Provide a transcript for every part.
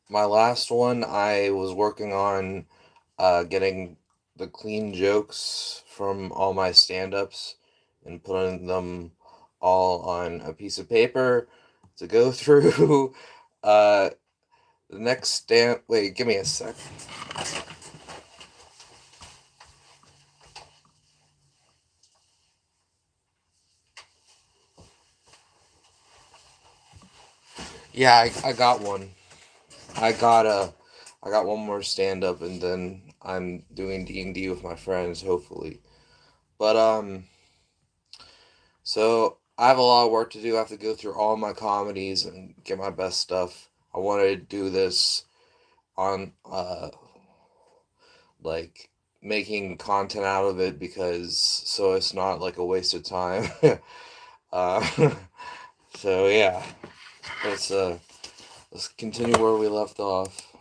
my last one, I was working on getting the clean jokes from all my stand-ups and putting them all on a piece of paper to go through. uh, the next stand. Wait, give me a sec. Yeah, I got one. I got a. I got one more stand-up, and then I'm doing D&D with my friends, hopefully. But so I have a lot of work to do. I have to go through all my comedies and get my best stuff. I wanted to do this on like making content out of it because so it's not like a waste of time. uh, so yeah, let's let's continue where we left off.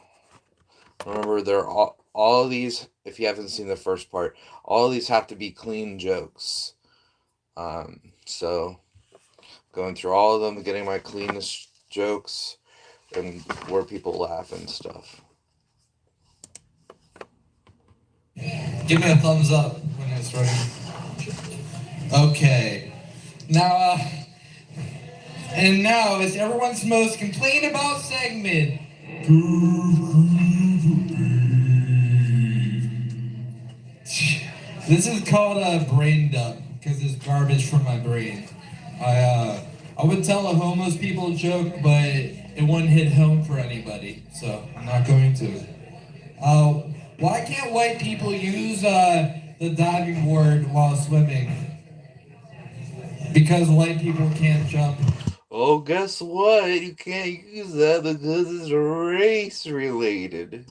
Remember, they're all of these. If you haven't seen the first part, all of these have to be clean jokes. So going through all of them, getting my cleanest jokes, and where people laugh and stuff. Give me a thumbs up when it's ready. Okay. Now, and now it's everyone's most complain about segment. This is called a brain dump because it's garbage from my brain. I would tell a homeless people joke, but it wouldn't hit home for anybody, so I'm not going to. Uh, why can't white people use the diving board while swimming? Because white people can't jump. Oh, guess what? You can't use that because it's race related.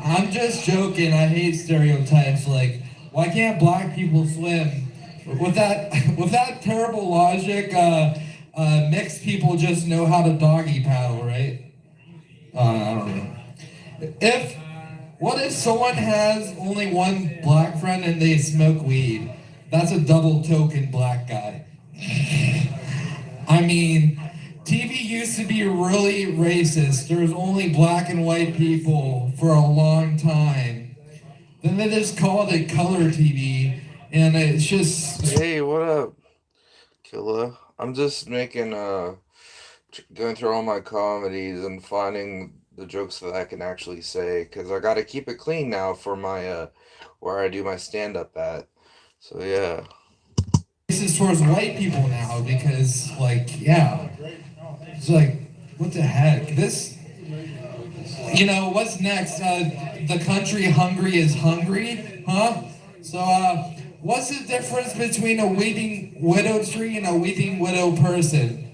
I'm just joking. I hate stereotypes. Like, why can't black people swim? With that, with that terrible logic, mixed people just know how to doggy paddle, right? I don't know. If what if someone has only one black friend and they smoke weed? That's a double token black guy. I mean, TV used to be really racist. There was only black and white people for a long time. Then they just called it color TV, and it's just Hey, what up, Killa? I'm just making going through all my comedies and finding the jokes that I can actually say because I got to keep it clean now for my where I do my stand up at. So yeah. racist towards white people now because, like, yeah, it's like, what the heck? This, what's next? The country hungry is hungry, huh? So, what's the difference between a weeping widow tree and a weeping widow person?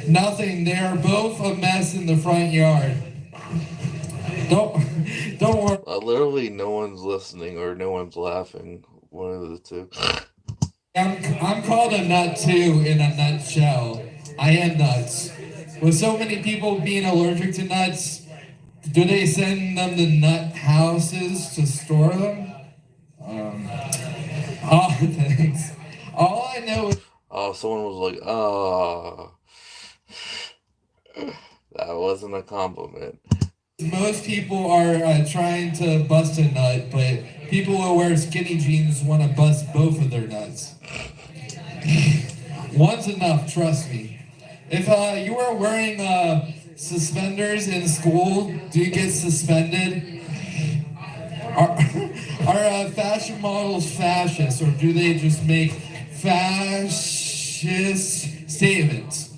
Nothing. They are both a mess in the front yard. Don't, don't worry. Literally, no one's listening or no one's laughing. One of the two. I'm called a nut too in a nutshell. I am nuts. With so many people being allergic to nuts, do they send them to nut houses to store them? Oh, thanks. All I know is Oh, someone was like, "Oh, that wasn't a compliment." most people are trying to bust a nut, but people who wear skinny jeans want to bust both of their nuts. One's enough, trust me. If you are wearing suspenders in school, do you get suspended? Are, are fashion models fascist, or do they just make fascist statements?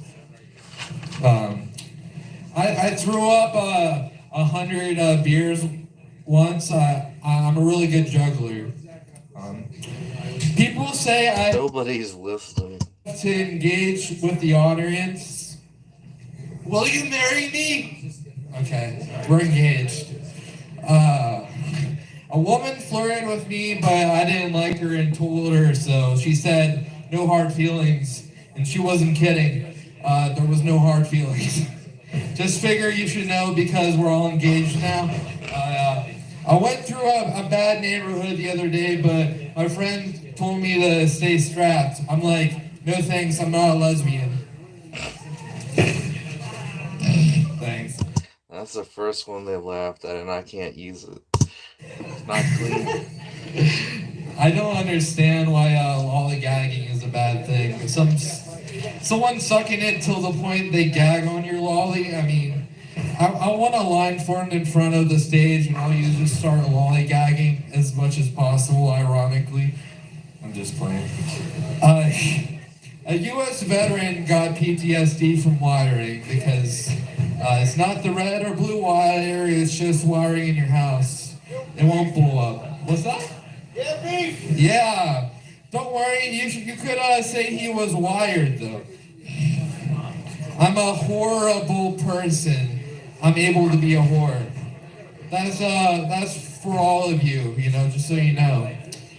Um, I threw up 100 beers once. I'm a really good juggler. Um, people say I Nobody's listening. have to engage with the audience. Will you marry me? Okay, we're engaged. Uh, a woman flirted with me, but I didn't like her and told her so. She said, no hard feelings. And she wasn't kidding. There was no hard feelings. Just figure you should know because we're all engaged now. I went through a bad neighborhood the other day, but my friend told me to stay strapped. I'm like, no thanks, I'm not a lesbian. That's the first one they laughed at, and I can't use it. It's not clean. I don't understand why lollygagging is a bad thing. Someone sucking it till the point they gag on your lolly. I mean, I want a line formed in front of the stage, and all you just start lollygagging as much as possible. Ironically, I'm just playing. Uh, a U.S. veteran got PTSD from wiring because it's not the red or blue wire, it's just wiring in your house. It won't blow up. What's that? Yeah. Don't worry, you could say he was wired, though. I'm a horrible person. I'm able to be a whore. That's for all of you, just so you know.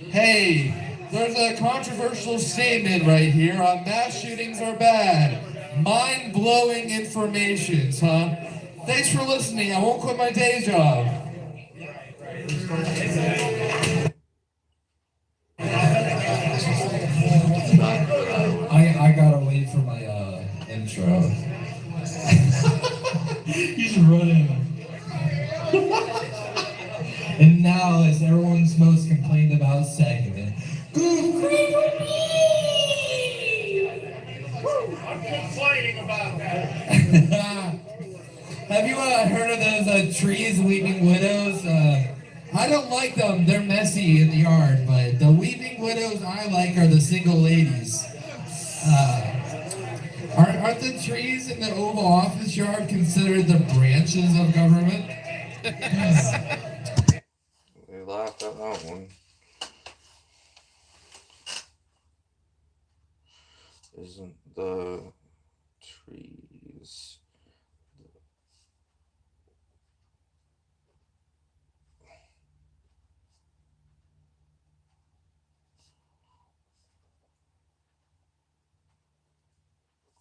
Hey, there's a controversial statement right here. Mass shootings are bad. Mind-blowing informations, huh? Thanks for listening. I won't quit my day job. Not for that one. I gotta wait for my intro. He's running. And now it's everyone's most complained about segment. I'm complaining about that. Have you heard of those trees, weeping widows? I don't like them. They're messy in the yard, but the weeping widows I like are the single ladies. Aren't the trees in the Oval Office yard considered the branches of government? They laughed at that one. Isn't the trees?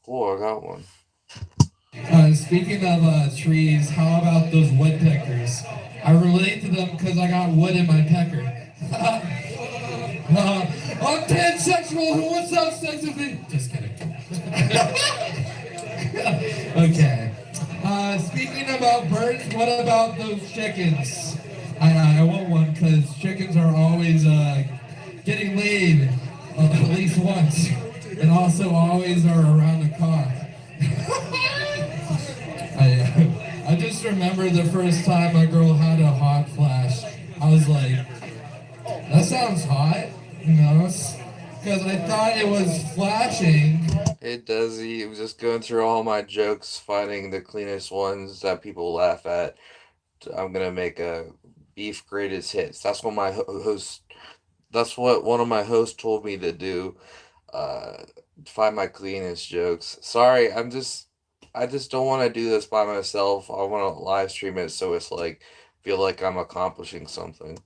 Cool, I got one. Speaking of trees, how about those woodpeckers? I relate to them because I got wood in my pecker. I'm pansexual. Who wants to have sex with me? Just kidding. Okay. Speaking about birds, what about those chickens? I want one because chickens are always getting laid at least once, and also always are around the cock. I just remember the first time a girl had a hot flash. I was like, that sounds hot, because I thought it was flashing. It does. He was just going through all my jokes, finding the cleanest ones that people laugh at. I'm gonna make a beef greatest hits. That's what my host. That's what one of my hosts told me to do. Uh, find my cleanest jokes. Sorry, I just don't want to do this by myself. I want to live stream it so it's like feel like I'm accomplishing something.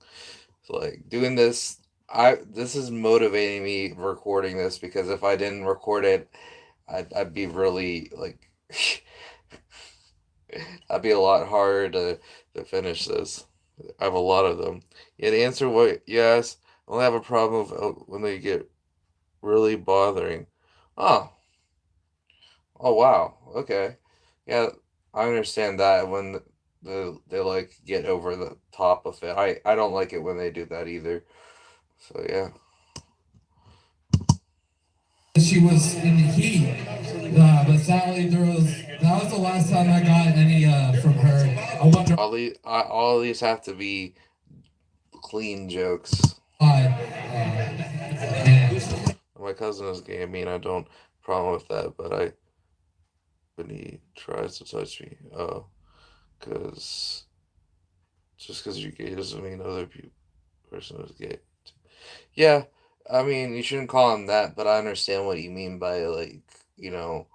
So like doing this, this is motivating me recording this because if I didn't record it, I'd be really like I'd be a lot harder to finish this. I have a lot of them. Yeah, the answer what yes. I only have a problem when they get really bothering. Oh, oh wow. Okay. Yeah, I understand that when they like get over the top of it. I don't like it when they do that either. So yeah. She was in the heat, but sadly that was the last time I got any from her. I wonder All these have to be clean jokes. why. And My cousin is gay. I mean, I don't problem with that, but when he tries to touch me, cause just because you're gay doesn't mean other person is gay. Yeah, I mean, you shouldn't call him that, but I understand what you mean by like, you know,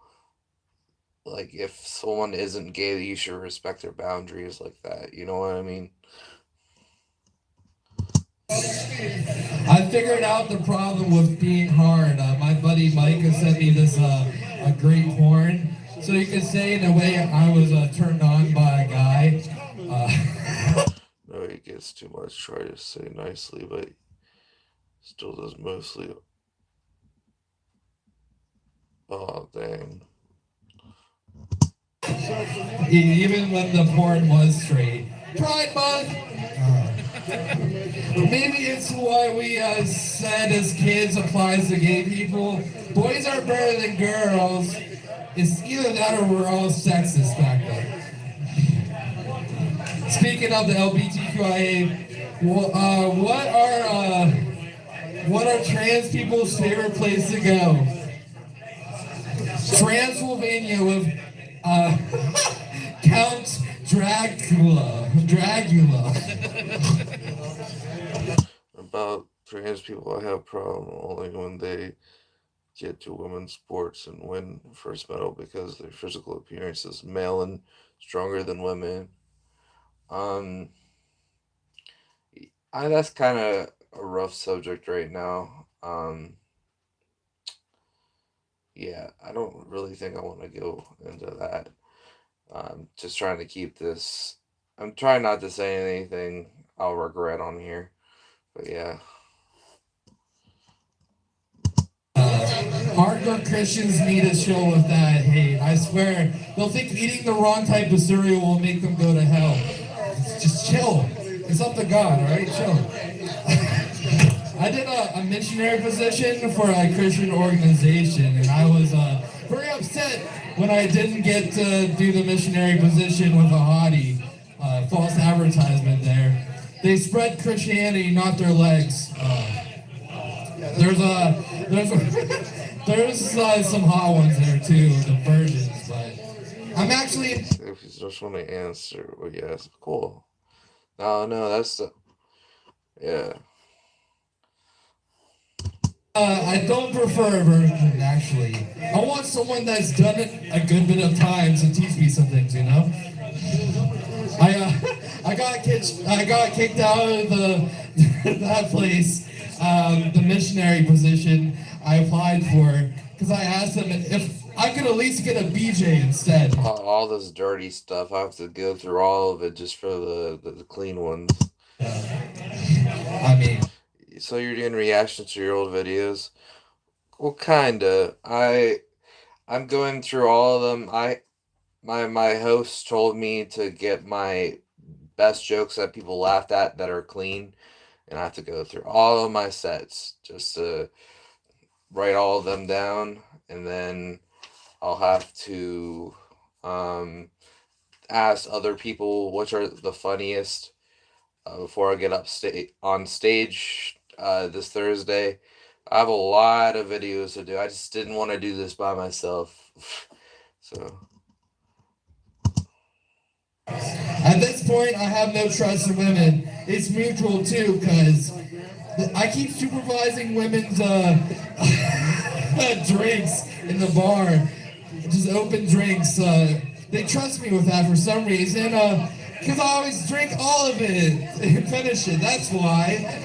like if someone isn't gay, you should respect their boundaries like that. You know what I mean? I figured out the problem with being hard. My buddy Mike has sent me this a great porn, so you can say in a way I was turned on by a guy. No, he gets too much. Try to say nicely, but still does mostly. Oh dang. Even when the porn was straight. Pride Month! Maybe it's what we said as kids applies to gay people. Boys are better than girls. It's either that or we're all sexist back then. Speaking of the LGBTQIA, what are trans people's favorite place to go? Transylvania with uh, Count Dracula. Dracula. About trans people, I have a problem only when they get to women's sports and win first medal because their physical appearance is male and stronger than women. Um, that's kind of a rough subject right now. Yeah, I don't really think I want to go into that. Just trying to keep this. I'm trying not to say anything I'll regret on here, but yeah. Hardcore Christians need a show with that hate. I swear, they'll think eating the wrong type of cereal will make them go to hell. Just chill. It's up to God, alright? Chill. I did a missionary position for a Christian organization, and I was very upset when I didn't get to do the missionary position with a hottie. False advertisement there. They spread Christianity, not their legs. There's some hot ones there too, the virgins, but I'm actually. If you just want to answer, well, yes, cool. No, that's the, yeah. I don't prefer a virgin, actually. I want someone that's done it a good bit of times to teach me some things, you know? I got kicked out of that place, the missionary position I applied for, because I asked them if I could at least get a BJ instead. All this dirty stuff, I have to go through all of it just for the clean ones. I mean, so you're doing reactions to your old videos? Well, kinda. I'm going through all of them. My host told me to get my best jokes that people laughed at that are clean, and I have to go through all of my sets just to write all of them down, and then I'll have to ask other people which are the funniest before I get on stage this Thursday. I have a lot of videos to do. I just didn't want to do this by myself. So at this point, I have no trust in women. It's mutual too, because I keep supervising women's drinks in the bar, just open drinks. They trust me with that for some reason, because I always drink all of it and finish it. That's why.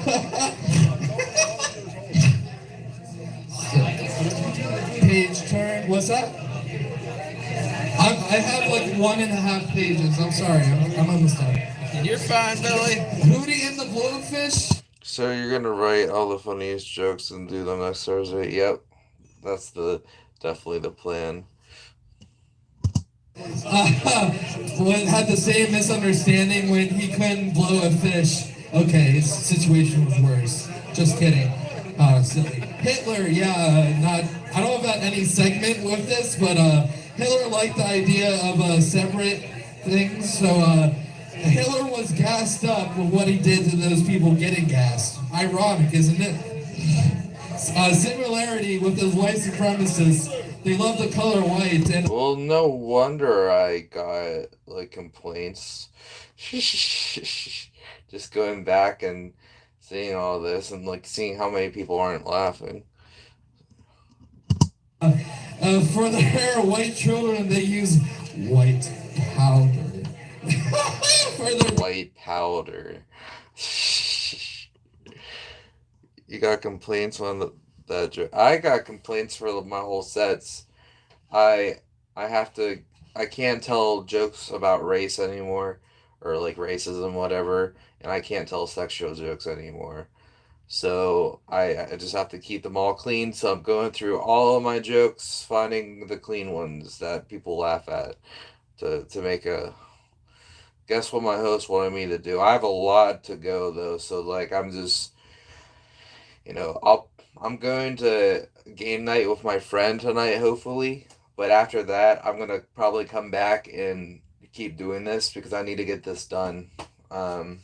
Page turn. What's that? I have like 1.5 pages. I'm sorry. I'm almost done. You're fine, Billy. Hootie and the Blowfish. So you're gonna write all the funniest jokes and do them next Thursday? Yep, that's definitely the plan. Had the same misunderstanding when he couldn't blow a fish. Okay, his situation was worse. Just kidding. Silly. Hitler, yeah, not. I don't have any segment with this, but Hitler liked the idea of separate things. So Hitler was gassed up with what he did to those people getting gassed. Ironic, isn't it? Similarity with those white supremacists. They love the color white, and well, no wonder I got like complaints. Just going back and seeing all this and like seeing how many people aren't laughing. For their white children, they use white powder. For their white powder. You got complaints on that joke? I got complaints for my whole sets. I can't tell jokes about race anymore, or like racism, whatever, and I can't tell sexual jokes anymore. So I just have to keep them all clean. So I'm going through all of my jokes, finding the clean ones that people laugh at. to make a guess what my host wanted me to do. I have a lot to go though, so like I'm just I'm going to game night with my friend tonight, hopefully. But after that, I'm gonna probably come back and keep doing this because I need to get this done. Um,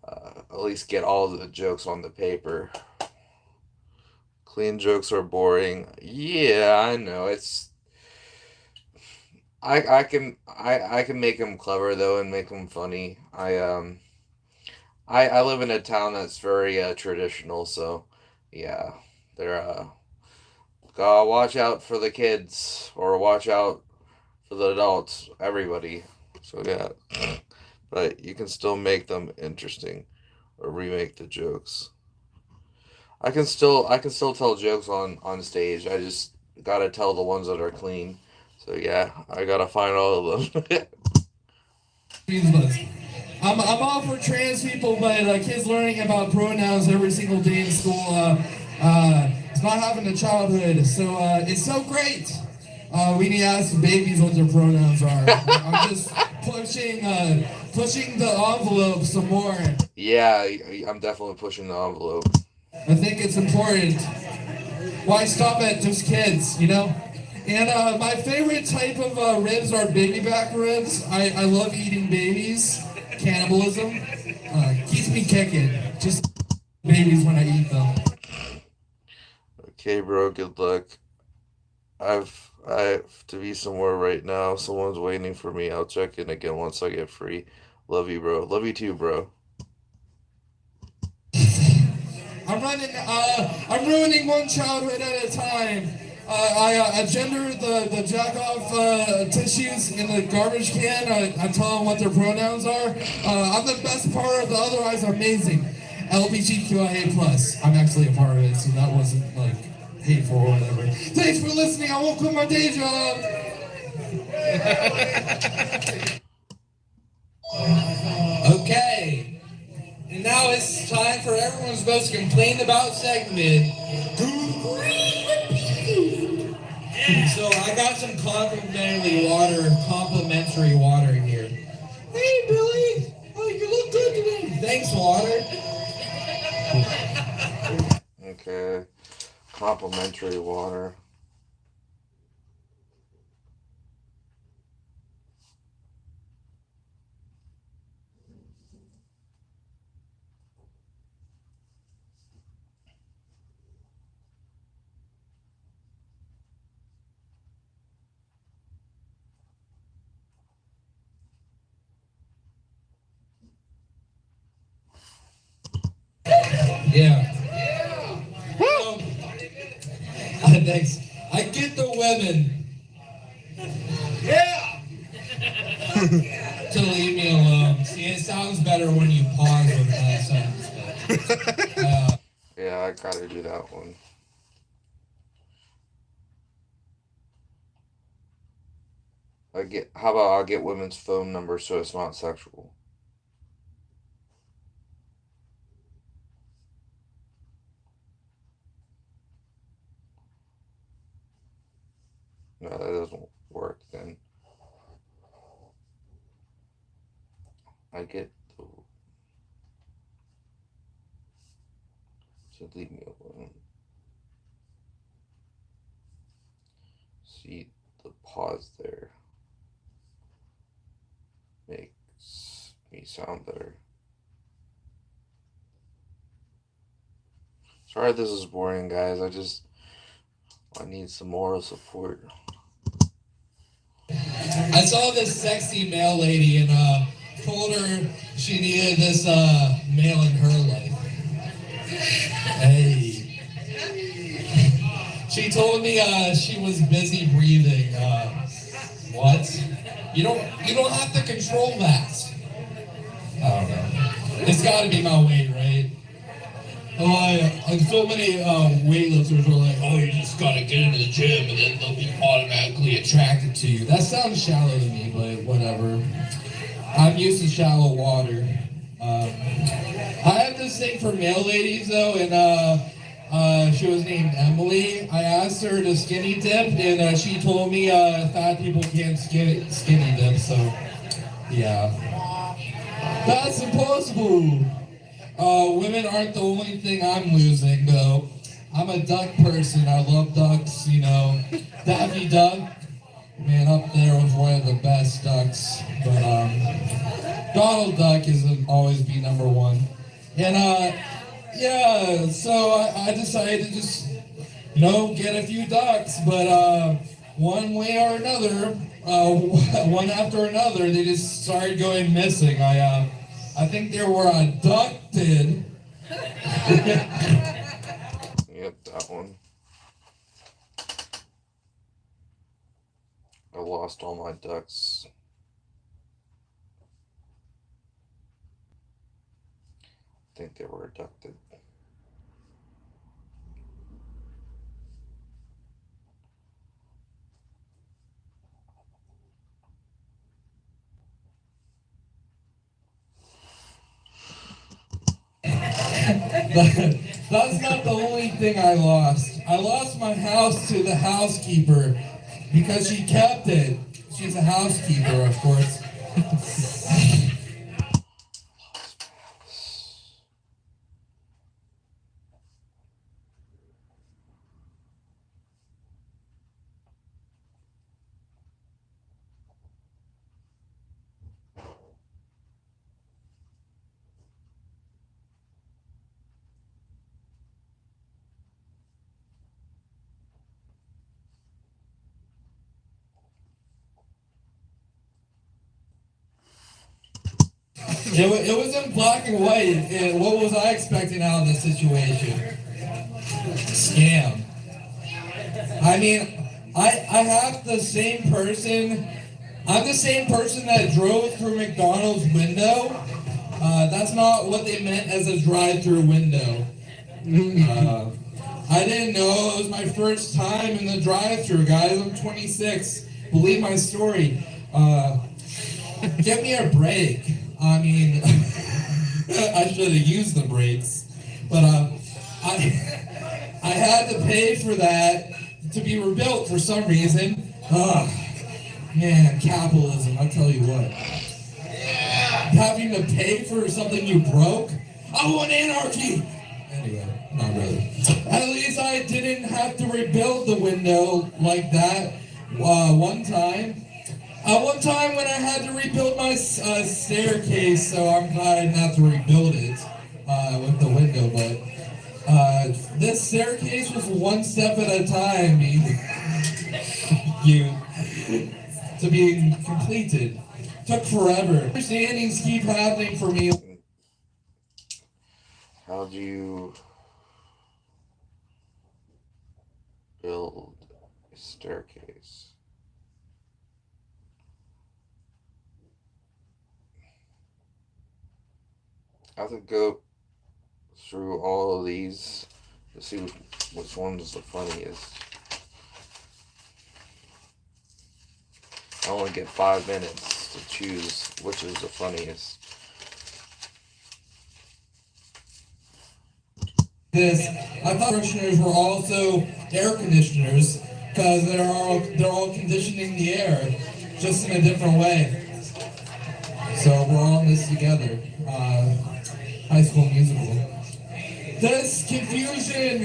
at least get all the jokes on the paper. Clean jokes are boring. Yeah, I know. I can make them clever though and make them funny. I live in a town that's very traditional, so yeah, they're gotta watch out for the kids or watch out for the adults, everybody. So yeah, but you can still make them interesting or remake the jokes. I can still tell jokes on stage. I just gotta tell the ones that are clean. So yeah, I gotta find all of them. I'm all for trans people, but kids learning about pronouns every single day in school, it's not having a childhood. So it's so great. We need to ask babies what their pronouns are. I'm just pushing the envelope some more. Yeah, I'm definitely pushing the envelope. I think it's important. Why stop at just kids, you know? And my favorite type of ribs are baby back ribs. I love eating babies. Cannibalism keeps me kicking. Just babies when I eat them. Okay, bro. Good luck. I have to be somewhere right now. Someone's waiting for me. I'll check in again once I get free. Love you, bro. Love you too, bro. I'm ruining one childhood at a time. I gender the jack off tissues in the garbage can. I tell them what their pronouns are. I'm the best part of the otherwise amazing LGBTQIA plus. I'm actually a part of it, so that wasn't like hateful or whatever. Thanks for listening. I won't quit my day job. Okay. And now it's time for everyone's most complained about segment. So I got some complimentary water here. Hey Billy, oh you look good today. Thanks, water. Okay. Complimentary water. Yeah. So, thanks. I get the women. Yeah. To leave me alone. See, it sounds better when you pause with that sentence. Yeah, I gotta do that one. How about I get women's phone numbers so it's not sexual? No, that doesn't work then. I get the to leave me alone. See the pause there makes me sound better. Sorry this is boring, guys. I need some moral support. I saw this sexy male lady and told her she needed this male in her life. Hey. She told me she was busy breathing. What? You don't have to control that. I don't know. It's gotta be my weight, right? So many weightlifters are like, oh, you just gotta get into the gym and then they'll be automatically attracted to you. That sounds shallow to me, but whatever. I'm used to shallow water. I have this thing for male ladies though, and she was named Emily. I asked her to skinny dip, and she told me fat people can't skinny dip. So, yeah, that's impossible. Women aren't the only thing I'm losing, though. I'm a duck person. I love ducks. You know, Daffy Duck. Man, up there was one of the best ducks. But Donald Duck is always be number one. And yeah, so I decided to just, get a few ducks, but one way or another, one after another, they just started going missing. I think they were abducted. Yep, that one. I lost all my ducks. I think they were abducted. That's not the only thing I lost. I lost my house to the housekeeper because she kept it. She's a housekeeper, of course. It was in black and white. And what was I expecting out of this situation? Scam. I mean, I have the same person. I'm the same person that drove through McDonald's window. That's not what they meant as a drive-through window. I didn't know. It was my first time in the drive-through, guys. I'm 26. Believe my story. Give me a break. I mean, I should have used the brakes, but I had to pay for that to be rebuilt for some reason. Man, capitalism, I'll tell you what. Having to pay for something you broke? I want anarchy! Anyway, not really. At least I didn't have to rebuild the window like that one time. One time when I had to rebuild my staircase, so I'm glad I didn't have to rebuild it with the window, but this staircase was one step at a time to being completed. Took forever. Understandings keep happening for me. How do you build a staircase? I have to go through all of these to see which one is the funniest. I only get 5 minutes to choose which is the funniest. I thought air conditioners were also air conditioners because they're all conditioning the air, just in a different way. So we're all in this together. High School Musical. This confusion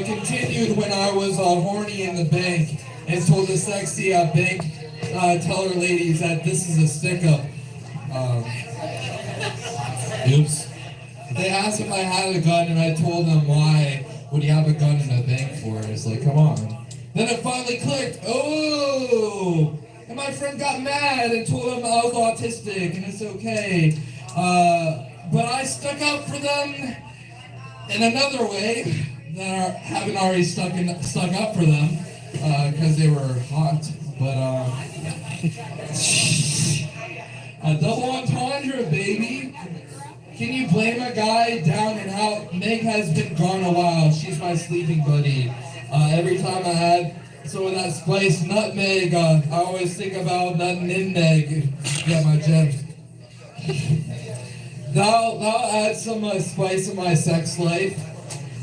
continued when I was horny in the bank and told the sexy bank teller ladies that this is a stick-up. Oops. They asked if I had a gun and I told them why would you have a gun in a bank for? It's like, come on. Then it finally clicked. Oh! And my friend got mad and told him I was autistic and it's okay. But I stuck up for them in another way that I haven't already stuck up for them because they were hot. But a double entendre, baby. Can you blame a guy down and out? Meg has been gone a while. She's my sleeping buddy. Every time I had some of that spiced nutmeg, I always think about nothing in Meg. Get my gems. That'll add some spice in my sex life.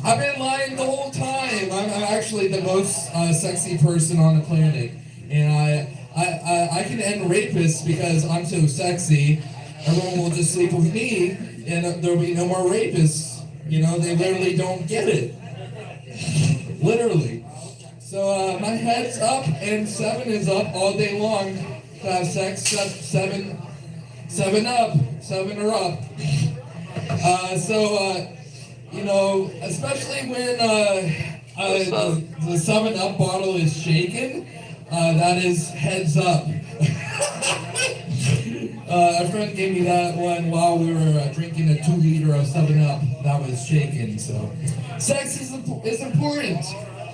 I've been lying the whole time. I'm actually the most sexy person on the planet, and I can end rapists because I'm so sexy. Everyone will just sleep with me, and there'll be no more rapists. You know, they literally don't get it. Literally. So my head's up and 7 is up all day long to have sex. 7 up, 7 are up. You know, especially when the 7 Up bottle is shaken, that is heads up. A friend gave me that one while we were drinking a 2-liter of 7 Up that was shaken. So, sex is important.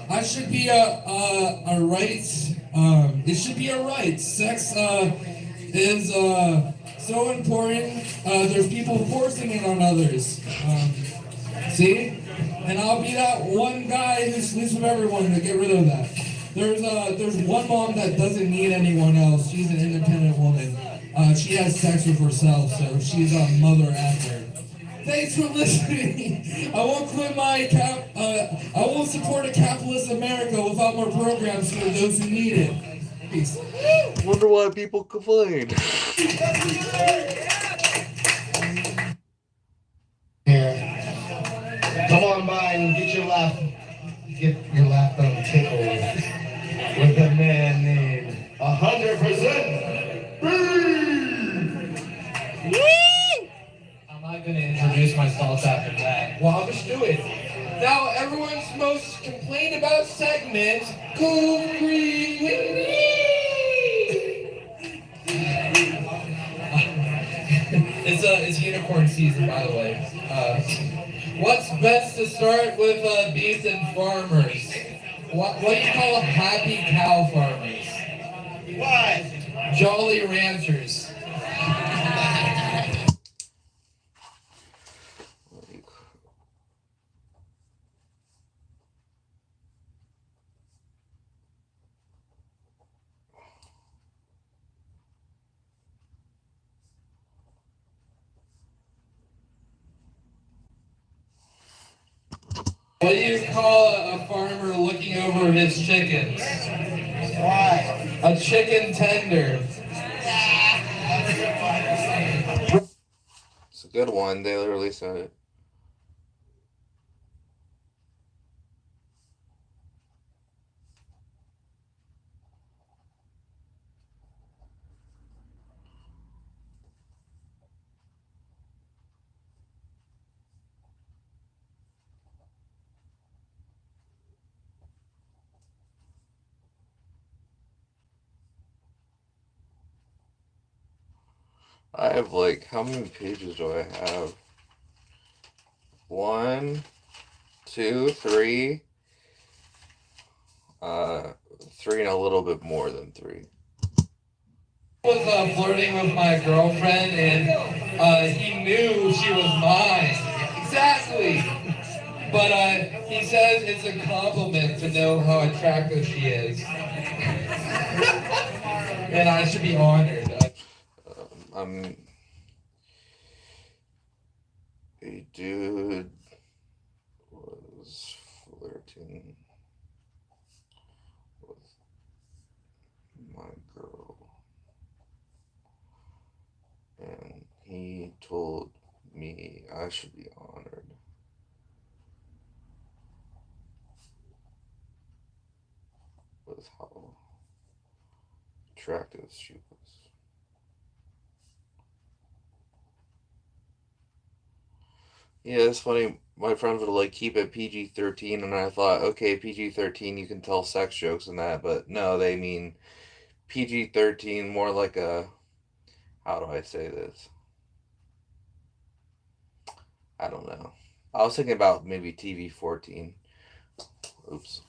I should be a right. It should be a right. Sex is so important. There's people forcing it on others. See? And I'll be that one guy who sleeps with everyone to get rid of that. There's one mom that doesn't need anyone else. She's an independent woman. She has sex with herself, so she's a mother after. Thanks for listening. I won't quit I won't support a capitalist America without more programs for those who need it. Peace. Wonder why people complain. Come on by and get your laugh tickled with a man named 100% I'm not gonna introduce myself after that. Well, I'll just do it. Now, everyone's most complained about segment, Cool Green with me. It's unicorn season, by the way. What's best to start with beef and farmers? What do you call happy cow farmers? What? Jolly ranchers. What do you call a farmer looking over his chickens? Why? A chicken tender. It's a good one. They literally said it. I have like, how many pages do I have? 1, 2, 3. 3 and a little bit more than 3. I was flirting with my girlfriend and he knew she was mine. Exactly. But he says it's a compliment to know how attractive she is. And I should be honored. A dude was flirting with my girl, and he told me I should be honored with how attractive she was. Yeah, it's funny. My friends would like keep it PG-13, and I thought, okay, PG-13, you can tell sex jokes and that, but no, they mean PG-13, more like a, how do I say this? I don't know. I was thinking about maybe TV-14. Oops.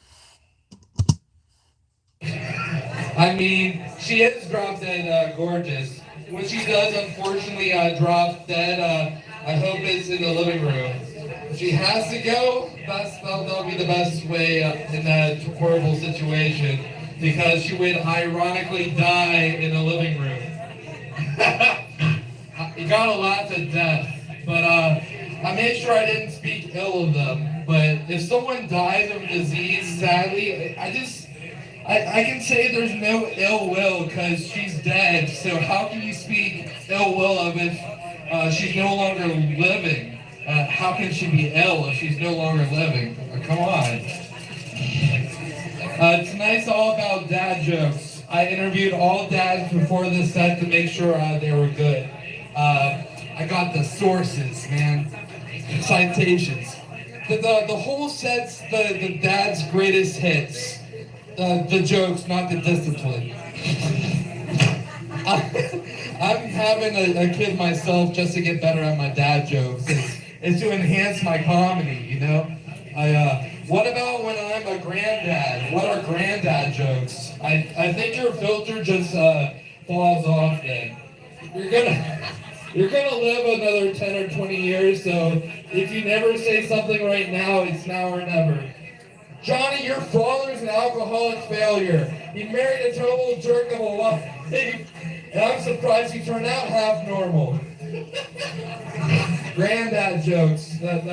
I mean, she is drop dead gorgeous. When she does unfortunately drop dead, I hope it's in the living room. If she has to go, that'll be the best way in that horrible situation, because she would ironically die in the living room. You gotta laugh at death, but I made sure I didn't speak ill of them. But if someone dies of a disease, sadly, I can say there's no ill will because she's dead. So how can you speak ill will of if she's no longer living? How can she be ill if she's no longer living? Come on. Tonight's all about dad jokes. I interviewed all dads before this set to make sure they were good. I got the sources, man. Citations. The whole set's the dad's greatest hits. The jokes, not the discipline. I'm having a kid myself just to get better at my dad jokes. It's to enhance my comedy, you know? What about when I'm a granddad? What are granddad jokes? I think your filter just falls off then. You're gonna live another 10 or 20 years, so if you never say something right now, it's now or never. Johnny, your father's an alcoholic failure. He married a total jerk of a wife, and I'm surprised he turned out half normal. Granddad jokes that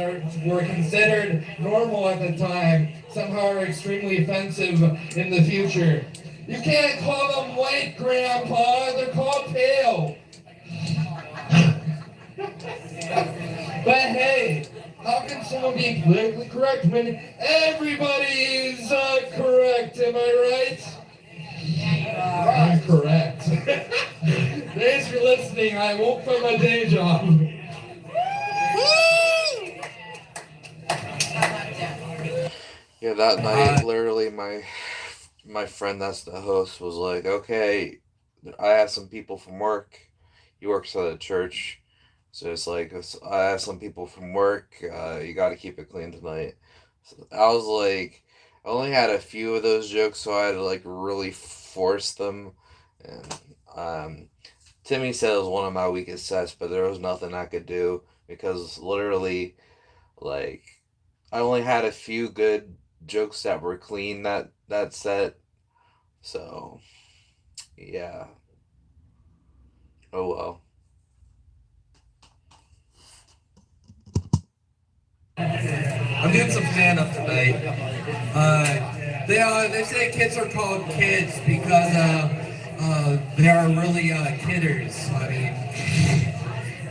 were considered normal at the time somehow are extremely offensive in the future. You can't call them white, Grandpa. They're called pale. But hey, how can someone be politically correct when everybody is correct? Am I right? I'm correct. Thanks for listening. I won't quit my day job. Yeah, that night, literally, my friend that's the host was like, okay, I have some people from work. He works at a church. So it's like, I have some people from work. You got to keep it clean tonight. So I was like, I only had a few of those jokes, so I had to like really force them. And Timmy said it was one of my weakest sets, but there was nothing I could do because literally, like, I only had a few good jokes that were clean that set. So yeah. Oh well. I'm doing some stand-up tonight. They say kids are called kids because they are really kidders. I mean,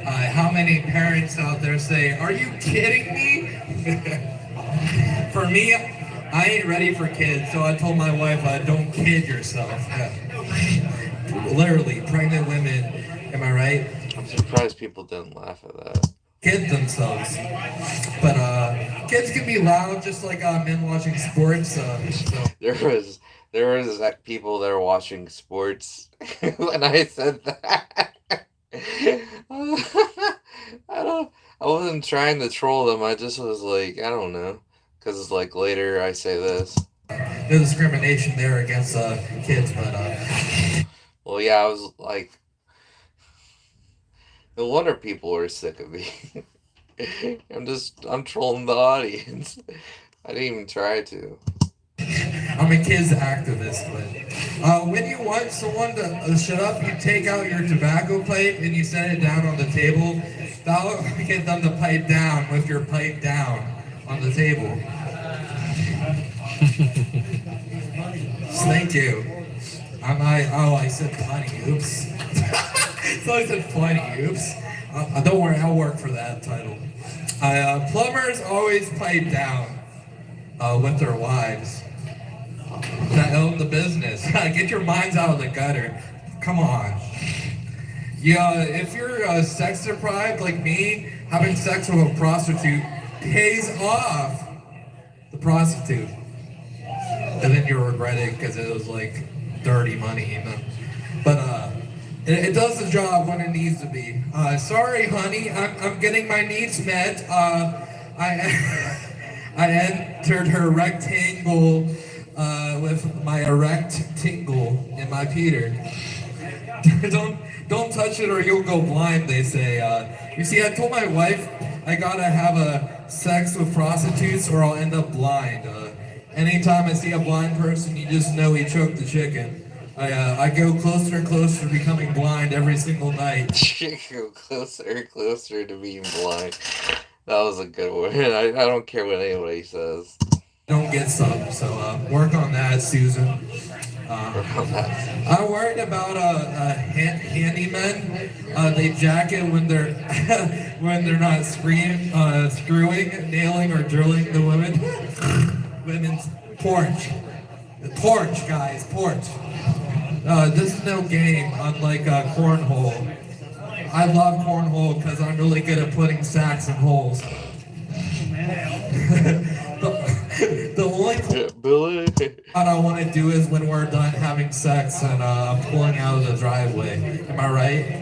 how many parents out there say, "Are you kidding me?" For me, I ain't ready for kids, so I told my wife, "Don't kid yourself." Literally, pregnant women. Am I right? I'm surprised people didn't laugh at that. Kid themselves. But kids can be loud just like men watching sports. So. There was like people that were watching sports when I said that. I wasn't trying to troll them. I just was like, I don't know, because it's like later I say this. No discrimination there against kids, but well, yeah, I was like, no wonder people are sick of me. I'm trolling the audience. I didn't even try to. I'm a kids activist, but when you want someone to shut up, you take out your tobacco pipe and you set it down on the table. That'll get them to pipe down with your pipe down on the table. Thank you. I said funny, oops. So I said funny, oops. Don't worry, I'll work for that title. Plumbers always pipe down with their wives that own the business. Get your minds out of the gutter. Come on. Yeah, if you're sex deprived like me, having sex with a prostitute pays off the prostitute. And then you'll regret it because it was like dirty money, you know. But it does the job when it needs to be. Sorry, honey, I'm getting my needs met. I entered her rectangle with my erect tingle in my Peter. Don't touch it or you'll go blind, they say. You see, I told my wife I gotta have a sex with prostitutes or I'll end up blind. Anytime I see a blind person, you just know he choked the chicken. I go closer and closer to becoming blind every single night. Go closer and closer to being blind. That was a good one. I don't care what anybody says. Don't get some, so work on that, Susan. Work on that. I'm worried about handymen. They jacket when they're when they're not screwing, nailing, or drilling the women's porch. Porch, guys, porch. This is no game, unlike cornhole. I love cornhole because I'm really good at putting sacks in holes. The only Billy. what I want to do is when we're done having sex and pulling out of the driveway. Am I right?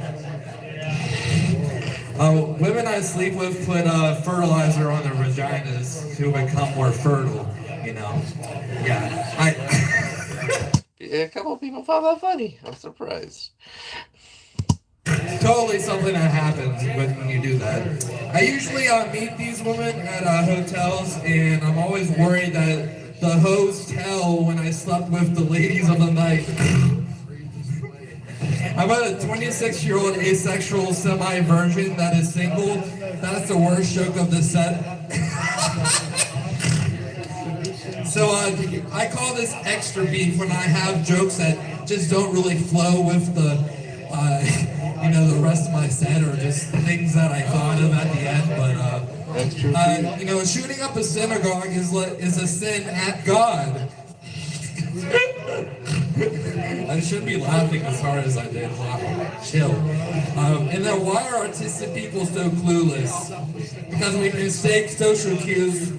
Women I sleep with put fertilizer on their vaginas to become more fertile. You know. Yeah. Yeah, a couple of people found that funny. I'm surprised. Totally something that happens when you do that. I usually meet these women at hotels, and I'm always worried that the hosts tell when I slept with the ladies of the night. I'm a 26-year-old asexual semi-virgin that is single. That's the worst joke of the set. So I call this extra beef when I have jokes that just don't really flow with the the rest of my set, or just things that I thought of at the end. But shooting up a synagogue is a sin at God. I shouldn't be laughing as hard as I did. Chill. And then why are autistic people so clueless? Because we mistake social cues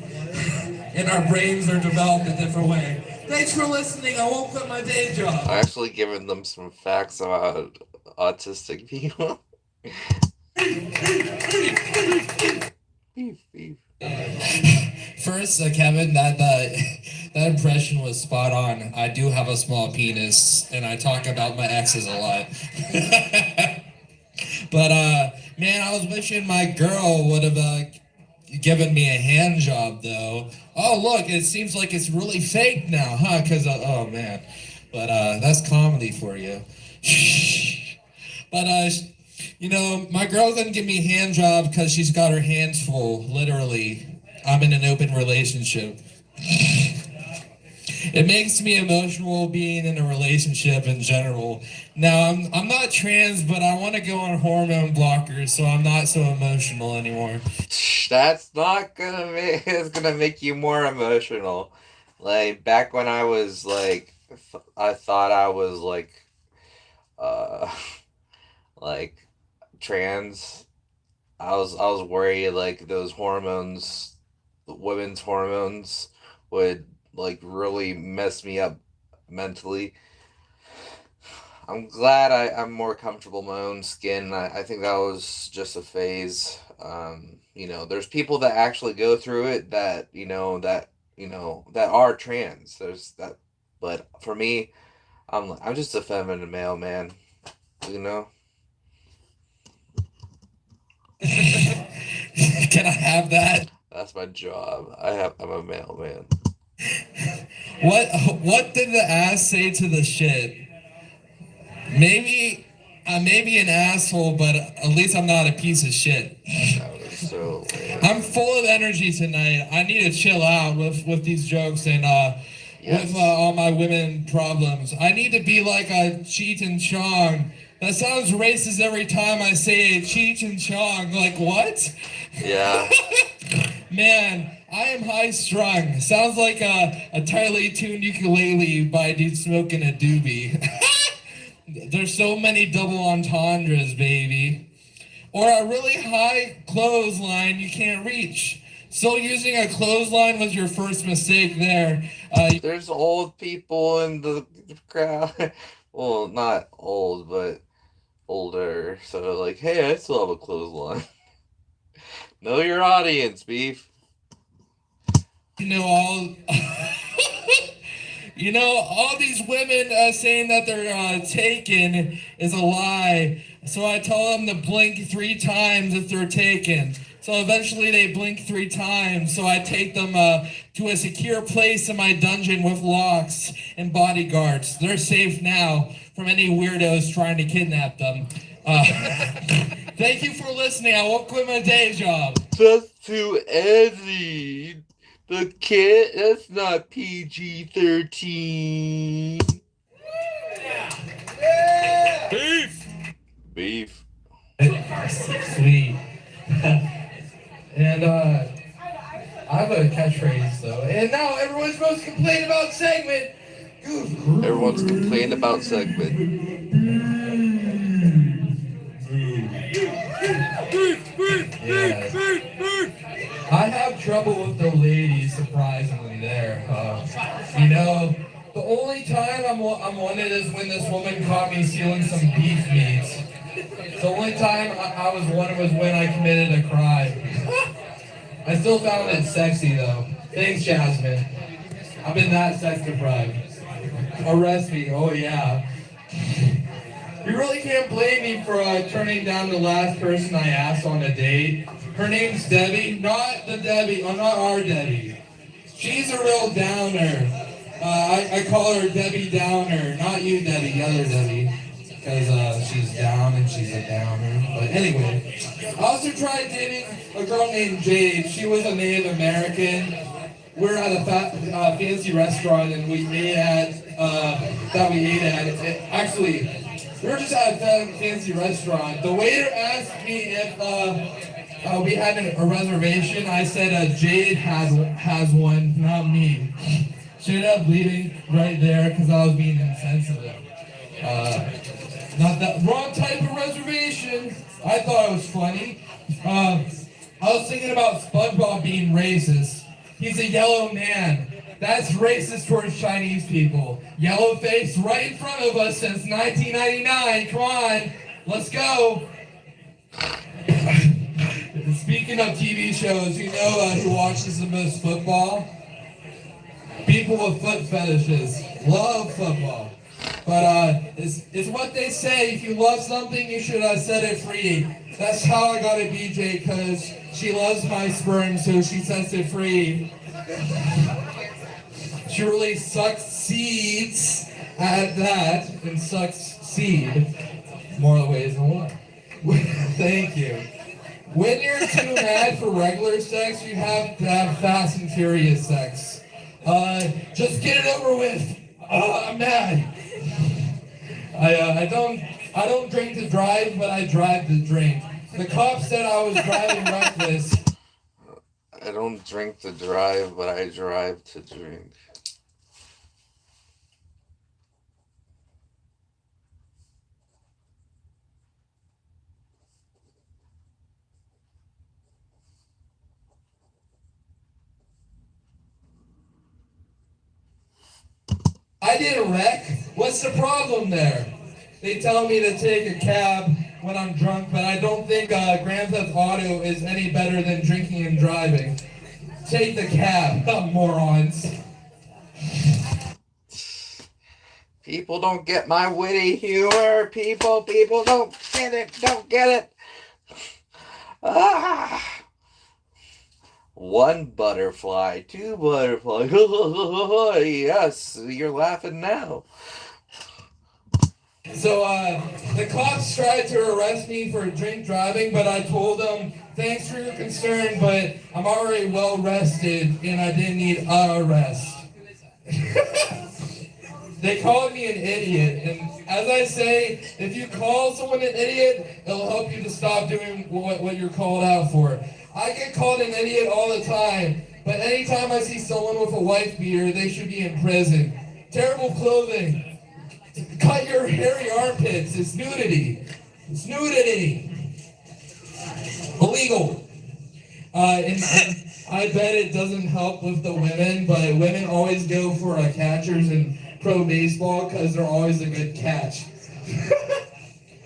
and our brains are developed a different way. Thanks for listening. I won't quit my day job. I actually given them some facts about autistic people. Beef, beef. First, Kevin, that impression was spot on. I do have a small penis, and I talk about my exes a lot. But man, I was wishing my girl would have given me a hand job, though. Oh, look, it seems like it's really fake now, huh? Because oh man, but that's comedy for you. But my girl couldn't give me a hand job because she's got her hands full. Literally, I'm in an open relationship. It makes me emotional being in a relationship in general. Now, I'm not trans, but I want to go on hormone blockers, so I'm not so emotional anymore. That's not gonna make. It's gonna make you more emotional. Like back when I was like, I thought I was uh, like trans. I was worried like those hormones, women's hormones, would like really mess me up mentally. I'm glad I'm more comfortable in my own skin. I think that was just a phase. There's people that actually go through it that are trans. There's that, but for me, I'm just a feminine male man. You know. Can I have that? That's my job. I'm a male man. What did the ass say to the shit? Maybe an asshole, but at least I'm not a piece of shit. That was so lame. I'm full of energy tonight. I need to chill out with these jokes and Yes. with all my women problems. I need to be like a Cheech and Chong. That sounds racist every time I say it. Cheech and Chong. Like, what? Yeah. Man, I am high strung. Sounds like a tightly tuned ukulele by a dude smoking a doobie. There's so many double entendres, baby. Or a really high clothesline you can't reach. So using a clothesline was your first mistake there. There's old people in the crowd. Well, not old, but older. So like, hey, I still have a clothesline. Know your audience, beef. All all these women saying that they're taken is a lie. So I tell them to blink 3 times if they're taken. So eventually they blink 3 times. So I take them to a secure place in my dungeon with locks and bodyguards. They're safe now from any weirdos trying to kidnap them. Uh, thank you for listening. I won't quit my day job. Just too edgy. The kid, that's not PG-13. Beef. Beef. Sweet. And I have a catchphrase though. And now everyone's supposed to complain about segment. Everyone's complaining about segment. Yes. I have trouble with the ladies, surprisingly. There, you know, the only time I'm wanted is when this woman caught me stealing some beef meats. The only time I was wanted was when I committed a crime. I still found it sexy though. Thanks, Jasmine. I've been that sex deprived. Arrest me. Oh yeah. You really can't blame me for turning down the last person I asked on a date. Her name's Debbie, not the Debbie, not our Debbie. She's a real downer. I call her Debbie Downer, not you Debbie, the other Debbie, because she's down and she's a downer. But anyway, I also tried dating a girl named Jade. She was a Native American. We're at a fancy restaurant and we ate at actually, we were just at a fancy restaurant. The waiter asked me if we had a reservation. I said Jade has one, not me. She ended up leaving right there because I was being insensitive. Not that wrong type of reservation. I thought it was funny. I was thinking about SpongeBob being racist. He's a yellow man. That's racist towards Chinese people. Yellow face right in front of us since 1999. Come on, let's go. Speaking of TV shows, you know who watches the most football? People with foot fetishes. Love football. But it's what they say. If you love something, you should set it free. That's how I got a BJ, because she loves my sperm, so she sets it free. She really sucks seeds at that, and sucks seed more ways than one. Thank you. When you're too mad for regular sex, you have to have fast and furious sex. Just get it over with. I'm mad. I don't drink to drive, but I drive to drink. The cop said I was driving reckless. I don't drink to drive, but I drive to drink. I did a wreck. What's the problem there? They tell me to take a cab when I'm drunk, but I don't think Grand Theft Auto is any better than drinking and driving. Take the cab, morons. People don't get my witty humor. People don't get it. Ah. One butterfly, two butterflies. Yes, you're laughing now. So the cops tried to arrest me for drink driving, but I told them, thanks for your concern, but I'm already well rested and I didn't need a rest. They called me an idiot, and as I say, if you call someone an idiot, it'll help you to stop doing what you're called out for. I get called an idiot all the time, but anytime I see someone with a wife beater, they should be in prison. Terrible clothing. Cut your hairy armpits. It's nudity. It's nudity. Illegal. And I bet it doesn't help with the women, but women always go for catchers in pro baseball because they're always a good catch.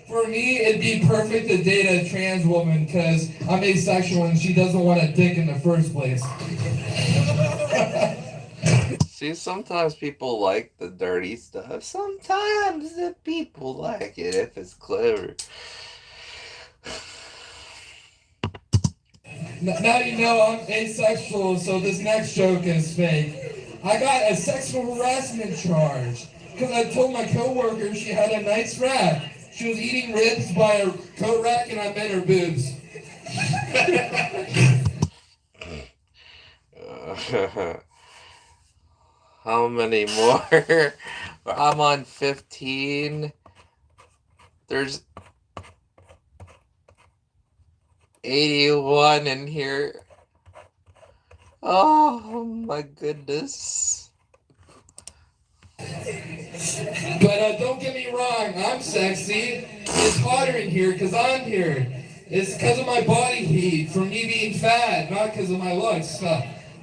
For me, it'd be perfect to date a trans woman because I'm asexual and she doesn't want a dick in the first place. See, sometimes people like the dirty stuff. Sometimes the people like it if it's clever. Now you know I'm asexual, so this next joke is fake. I got a sexual harassment charge because I told my coworker she had a nice rack. She was eating ribs by a coat rack, and I met her boobs. How many more? I'm on 15. There's 81 in here. Oh my goodness. But don't get me wrong, I'm sexy. It's hotter in here because I'm here. It's because of my body heat from me being fat, not because of my looks.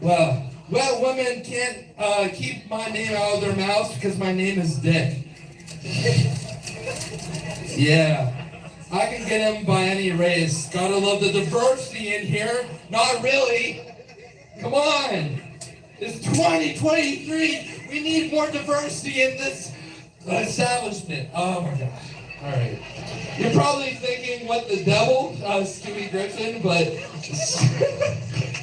Well, women can't keep my name out of their mouths because my name is Dick. Yeah, I can get him by any race. Gotta love the diversity in here. Not really. Come on. It's 2023. We need more diversity in this establishment. Oh my God. All right. You're probably thinking, what the devil, Stewie Griffin, but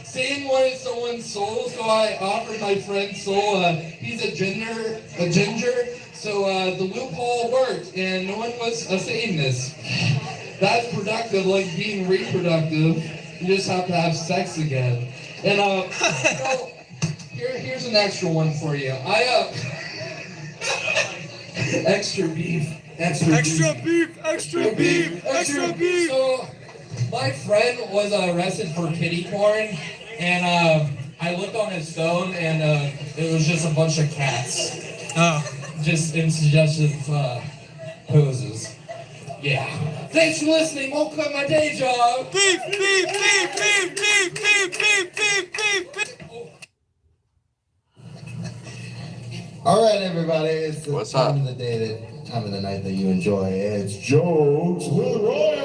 Satan wanted someone's soul, so I offered my friend soul. He's a ginger, so the loophole worked, and no one was a Satanist. That's productive, like being reproductive. You just have to have sex again. And here's an extra one for you. Extra beef. Extra beef. So, my friend was arrested for kitty porn, and I looked on his phone, and it was just a bunch of cats. Oh. Just in suggestive poses. Yeah. Thanks for listening. Won't quit my day job. Beef. All right, everybody. It's the What's time up? of the time of the night that you enjoy. It's Jokes with Ryan.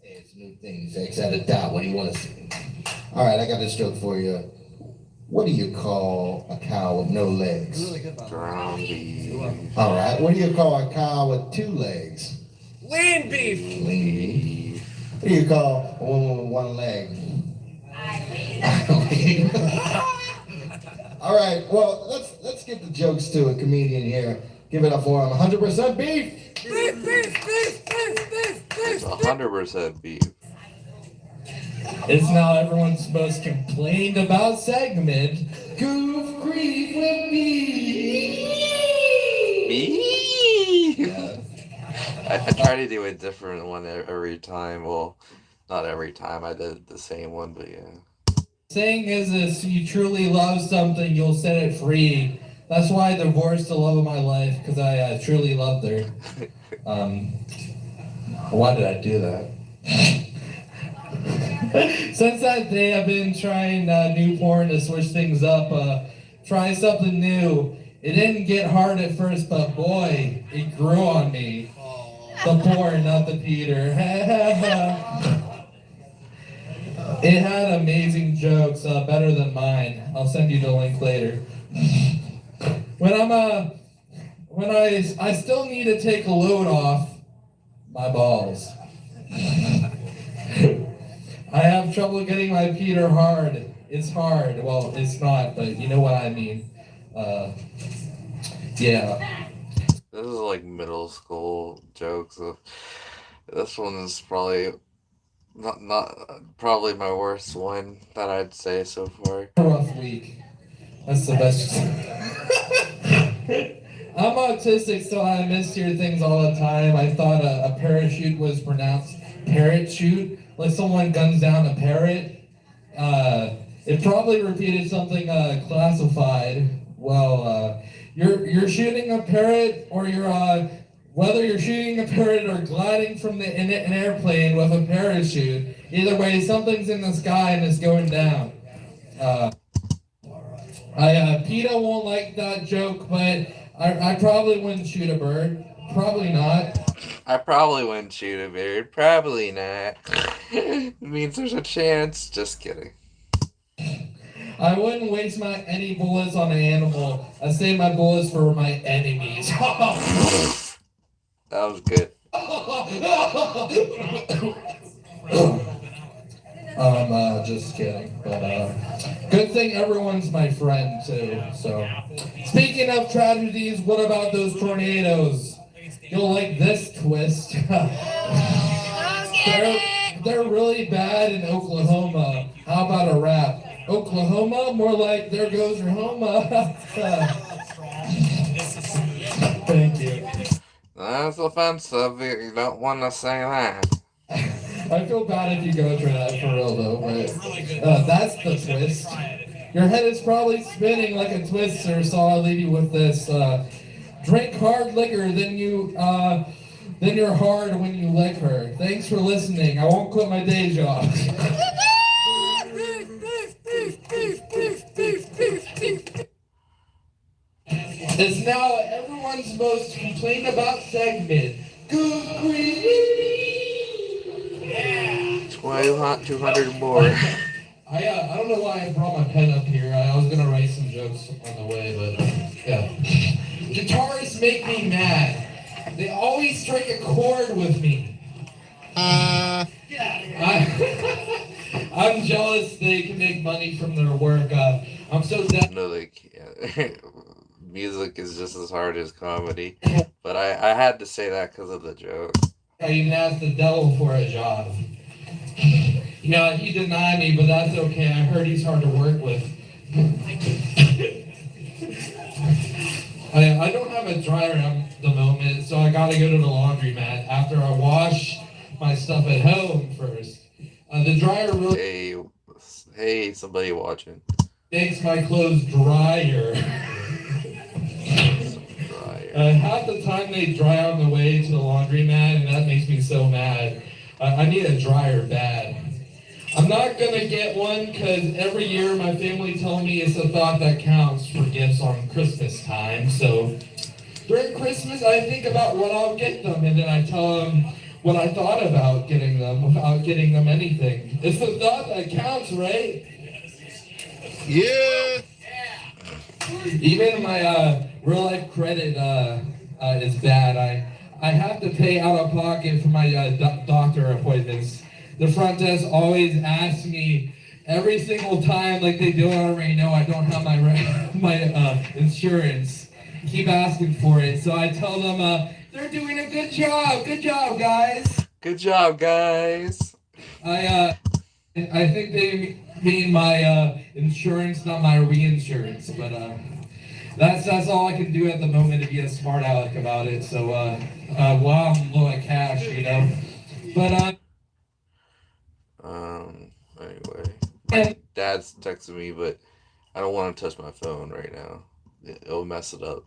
It's new things. X at a dot. What do you want to see? All right, I got this joke for you. What do you call a cow with no legs? Ground beef. All right. What do you call a cow with 2 legs? Lean beef. Lean. What do you call a woman with 1 leg? All right. Well, let's get the jokes to a comedian here. Give it up for him. 100% beef. It's 100% beef. It's now everyone's most complained about segment, Goof Grief with me. Me? I try to do a different one every time. Well, not every time. I did the same one, but yeah. Saying is, if you truly love something, you'll set it free. That's why I divorced the love of my life, because I truly loved her. Why did I do that? Since that day, I've been trying new porn to switch things up, try something new. It didn't get hard at first, but boy, it grew on me. The porn, not the Peter. It had amazing jokes, better than mine. I'll send you the link later. When I still need to take a load off my balls. I have trouble getting my Peter hard. It's hard. Well, it's not, but you know what I mean. Yeah. This is like middle school jokes. This one is probably not probably my worst one that I'd say so far. Rough week. That's the best. I'm autistic, so I mishear things all the time. I thought a parachute was pronounced parachute, like someone guns down a parrot. It probably repeated something classified. Well, you're shooting a parrot, or whether you're shooting a parrot or gliding from an airplane with a parachute. Either way, something's in the sky and it's going down. PETA won't like that joke, but I probably wouldn't shoot a bird. Probably not. I probably wouldn't shoot a bird. Probably not. It means there's a chance. Just kidding. I wouldn't waste any bullets on an animal. I save my bullets for my enemies. That was good. Just kidding. But good thing everyone's my friend too. So, speaking of tragedies, what about those tornadoes? You'll like this twist. They're really bad in Oklahoma. How about a rap? Oklahoma, more like there goes your homa. Thank you. That's offensive. You don't want to say that. I feel bad if you go through that for real though, but that's the twist. Your head is probably spinning like a twister, so I'll leave you with this. Drink hard liquor, then you're hard when you lick her. Thanks for listening. I won't quit my day job. It's now everyone's most complained about segment. Go Queen! 200 more. I don't know why I brought my pen up here. I was gonna write some jokes on the way, but yeah. Guitarists make me mad. They always strike a chord with me. I'm jealous they can make money from their work. I'm so dead. No, they can't. Music is just as hard as comedy. But I had to say that because of the joke. I even asked the devil for a job. Yeah, he denied me, but that's okay. I heard he's hard to work with. I don't have a dryer at the moment, so I gotta go to the laundromat after I wash my stuff at home first. The dryer really Hey, somebody watching. makes my clothes drier. Half the time they dry on the way to the laundromat, and that makes me so mad. I need a dryer bad. I'm not gonna get one because every year my family tells me it's a thought that counts for gifts on Christmas time. So during Christmas, I think about what I'll get them, and then I tell them what I thought about getting them without getting them anything. It's the thought that counts, right? Yeah. Even my real life credit is bad. I have to pay out of pocket for my doctor appointments. The front desk always asks me every single time, like they don't already know I don't have my insurance. Keep asking for it, so I tell them they're doing a good job. Good job, guys. Good job, guys. I think they mean my insurance, not my reinsurance, but that's all I can do at the moment to be a smart aleck about it. So while I'm low on cash, you know, but anyway, my dad's texting me, but I don't want to touch my phone right now. It'll mess it up.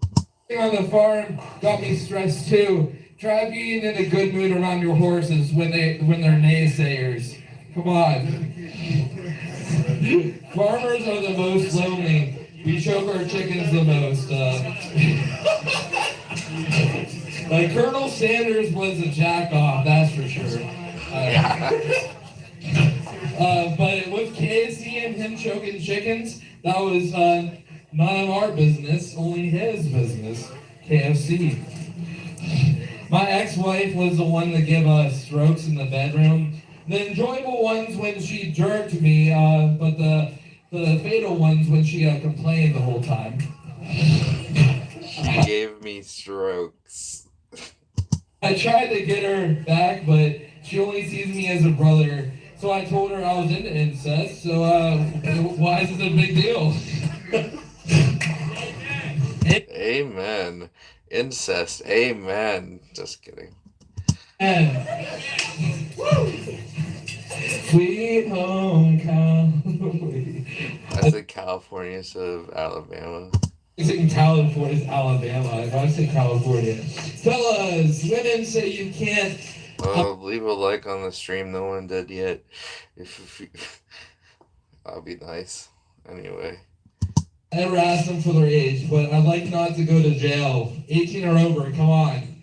On the farm got me stressed too. Try being in a good mood around your horses when they're naysayers. Come on. Farmers are the most lonely. We choke our chickens the most. Like Colonel Sanders was a jack-off, that's for sure. But with KFC and him choking chickens, that was none of our business, only his business. KFC. My ex-wife was the one to give us strokes in the bedroom. The enjoyable ones when she jerked me, but the fatal ones when she complained the whole time. She gave me strokes. I tried to get her back, but she only sees me as a brother. So I told her I was into incest, so why is it a big deal? Amen. Incest. Amen. Just kidding. And sweet home California. I said California instead of Alabama. Is it in California? It's Alabama. If I say California. Fellas, women say you can't. Leave a like on the stream. No one did yet. If that'll be nice. Anyway. I never asked them for their age, but I'd like not to go to jail. 18 or over, come on.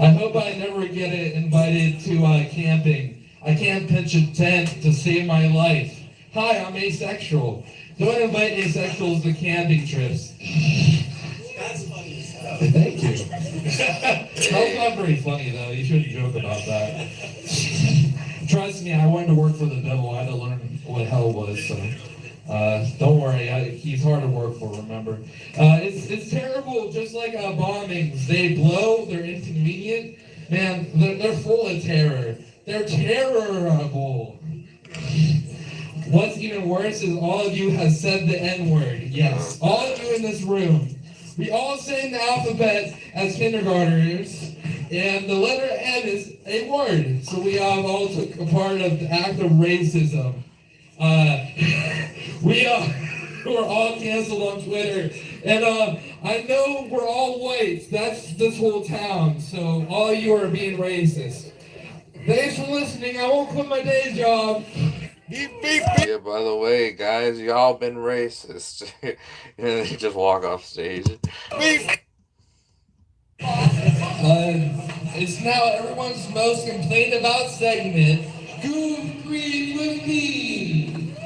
I hope I never get invited to camping. I can't pitch a tent to save my life. Hi, I'm asexual. Don't invite asexuals to camping trips. That's funny stuff. Thank you. That's not very funny, though. You shouldn't joke about that. Trust me, I wanted to work for the devil. I had to learn what hell was. So don't worry, he's hard to work for. Remember, it's terrible. Just like bombings, they blow. They're inconvenient. Man, they're full of terror. They're terrible. What's even worse is all of you have said the N-word. Yes, all of you in this room. We all sang the alphabet as kindergartners, and the letter N is a word. So we all took a part of the act of racism. We're all canceled on Twitter, and I know we're all whites. That's this whole town. So all of you are being racist. Thanks for listening. I won't quit my day job. Yeah, by the way, guys, y'all been racist. And they just walk off stage. It's now everyone's most complained about segment. Goof Green with me.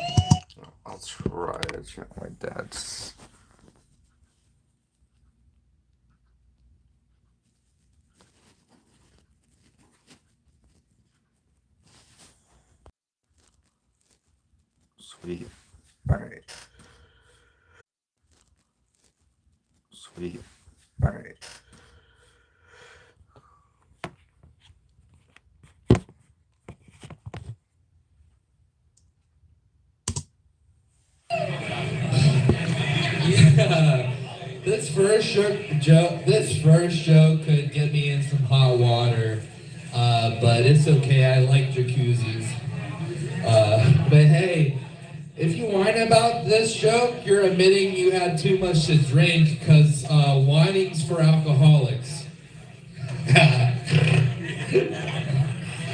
I'll try to check my dad's. Sweet. Alright. Sweet. Alright. Yeah. This first joke could get me in some hot water. But it's okay, I like jacuzzis. But hey, if you whine about this joke, you're admitting you had too much to drink, because whining's for alcoholics.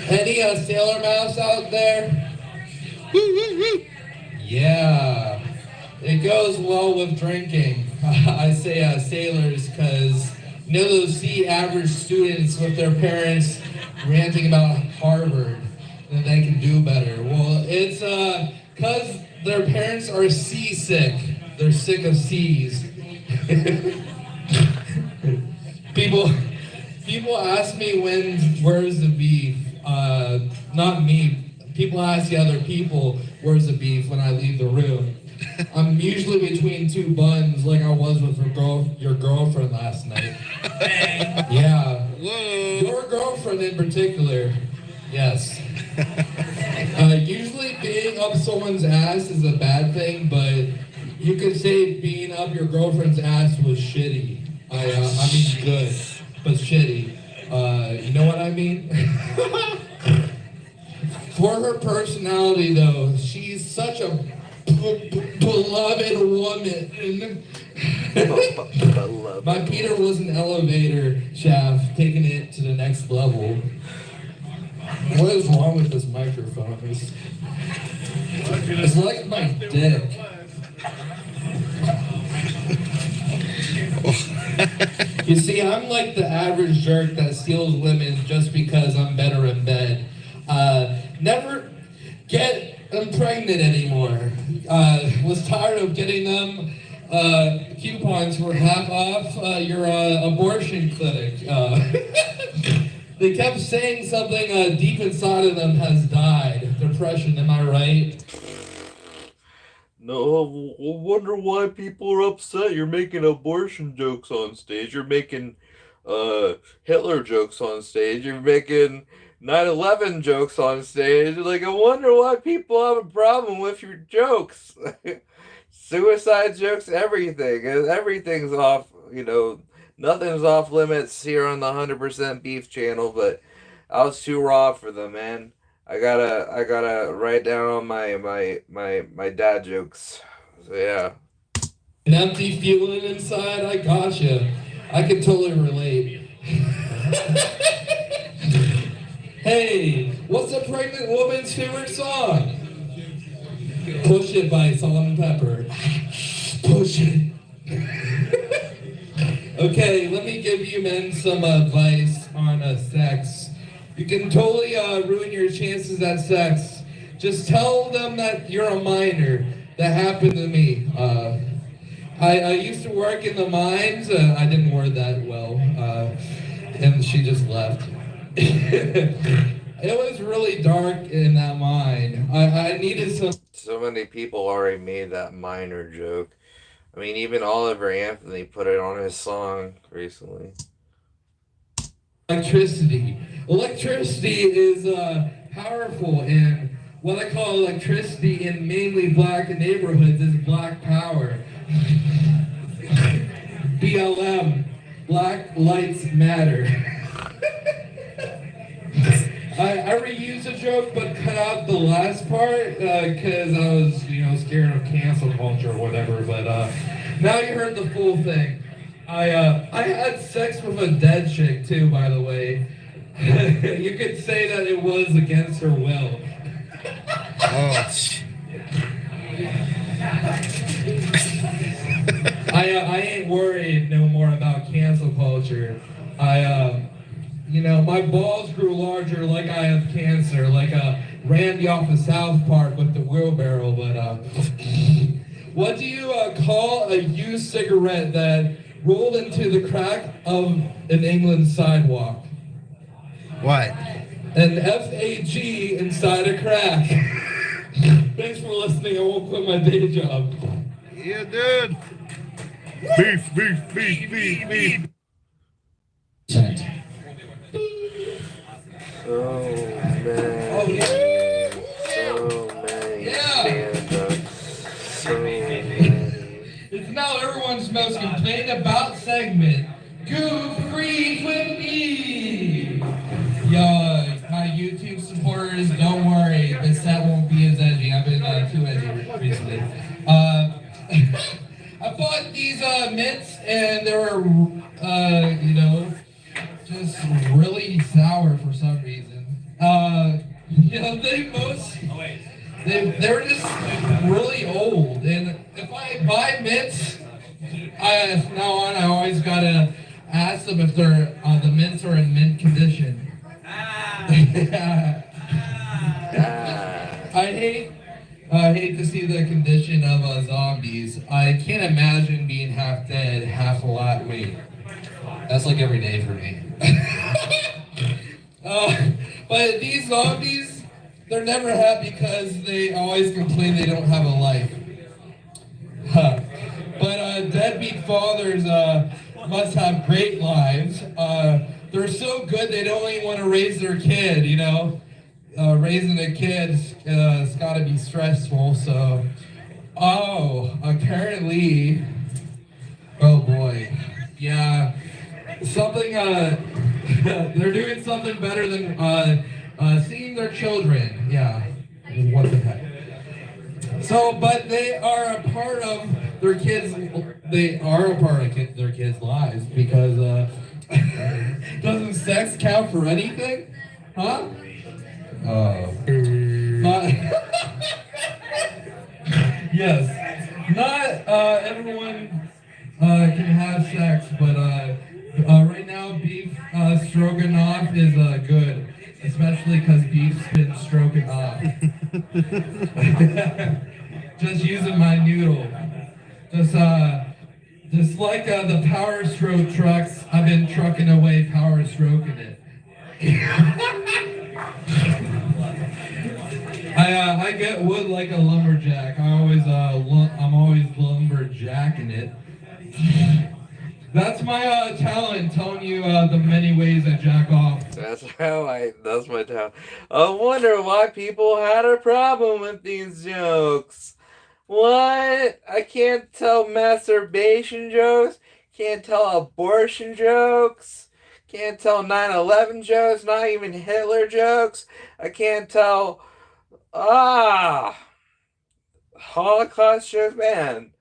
Any Sailor Mouse out there? Yeah, it goes well with drinking. I say sailors because you know those average students with their parents ranting about Harvard and they can do better. Well, it's because their parents are seasick. They're sick of seas. People ask me where's the beef? Not me. People ask the other people where's the beef when I leave the room. I'm usually between two buns, like I was with your girlfriend last night. Yeah. Whoa. Your girlfriend in particular. Yes. Usually being up someone's ass is a bad thing, but you could say being up your girlfriend's ass was shitty. I mean good, but shitty. You know what I mean? For her personality, though, she's such a beloved woman. My Peter was an elevator shaft, taking it to the next level. What is wrong with this microphone? It's like my dick. You see, I'm like the average jerk that steals women just because I'm better in bed. Never get them pregnant anymore. Was tired of getting them coupons for half off your abortion clinic. They kept saying something deep inside of them has died. Depression, am I right? No, I wonder why people are upset. You're making abortion jokes on stage. You're making Hitler jokes on stage. You're making 9/11 jokes on stage. Like, I wonder why people have a problem with your jokes. Suicide jokes, everything. Everything's off, nothing's off limits here on the 100% Beef channel, but I was too raw for them, man. I gotta write down on my dad jokes. So yeah. An empty feeling inside, I gotcha. I can totally relate. Hey, what's a pregnant woman's favorite song? Push It by Salt and Pepper. Push it. Okay, let me give you men some advice on sex. You can totally ruin your chances at sex. Just tell them that you're a minor. That happened to me. I used to work in the mines. I didn't word that well. And she just left. It was really dark in that mine. I needed some So many people already made that minor joke. I mean, even Oliver Anthony put it on his song recently. electricity. Electricity is powerful, and what I call electricity in mainly black neighborhoods is black power. BLM, Black Lives Matter. I reused a joke, but cut out the last part because I was, scared of cancel culture or whatever. But now you heard the full thing. I had sex with a dead chick too, by the way. You could say that it was against her will. Oh. I ain't worried no more about cancel culture. My balls grew larger like I have cancer, like Randy off of South Park with the wheelbarrow. But what do you call a used cigarette that rolled into the crack of an England sidewalk? What? An FAG inside a crack. Thanks for listening. I won't quit my day job. Yeah, dude. Beef, beef, beef, beef, beef. So many. Oh, yeah. So many. Yeah. Stand-ups. So many. It's now everyone's most complained about segment. Goof Freak with me! Yo, my YouTube supporters, don't worry. The set won't be as edgy. I've been too edgy recently. I bought these mints and they were, just really sour for some reason. They're just really old. And if I buy mints, from now on I always gotta ask them if they're the mints are in mint condition. I hate to see the condition of zombies. I can't imagine being half dead, half alive. Wait, that's like every day for me. But these zombies, they're never happy because they always complain they don't have a life. But deadbeat fathers must have great lives. They're so good they don't even want to raise their kid, raising a kid has got to be stressful, so... apparently... Oh boy. Yeah. Something, they're doing something better than, seeing their children. Yeah. What the heck? So, but they are a part of their kids' lives because, doesn't sex count for anything? Huh? Yes. Not everyone can have sex, but right now beef stroganoff is good, especially because beef's been stroking off. Just using my noodle. Just like the Power Stroke trucks, I've been trucking away Power Stroking it. I get wood like a lumberjack. I'm always lumberjacking it. That's my talent, telling you the many ways I jack off. That's my talent. I wonder why people had a problem with these jokes. What? I can't tell masturbation jokes. Can't tell abortion jokes. Can't tell 9/11 jokes. Not even Hitler jokes. I can't tell... Holocaust jokes. Man.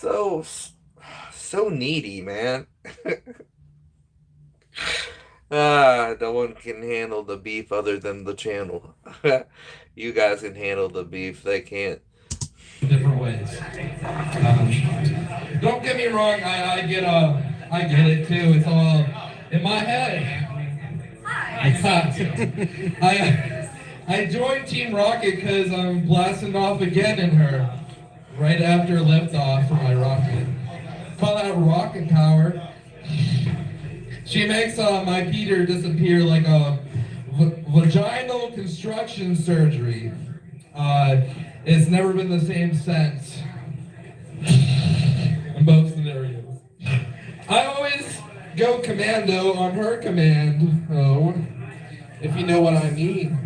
So needy, man. No one can handle the beef other than the channel. You guys can handle the beef. They can't. Different ways. Don't get me wrong. I get it too. It's all in my head. I joined Team Rocket because I'm blasting off again in her right after liftoff for my rocket. Call that rocket power. She makes my Peter disappear like a vaginal construction surgery. It's never been the same since. In both scenarios. I always go commando on her command, if you know what I mean.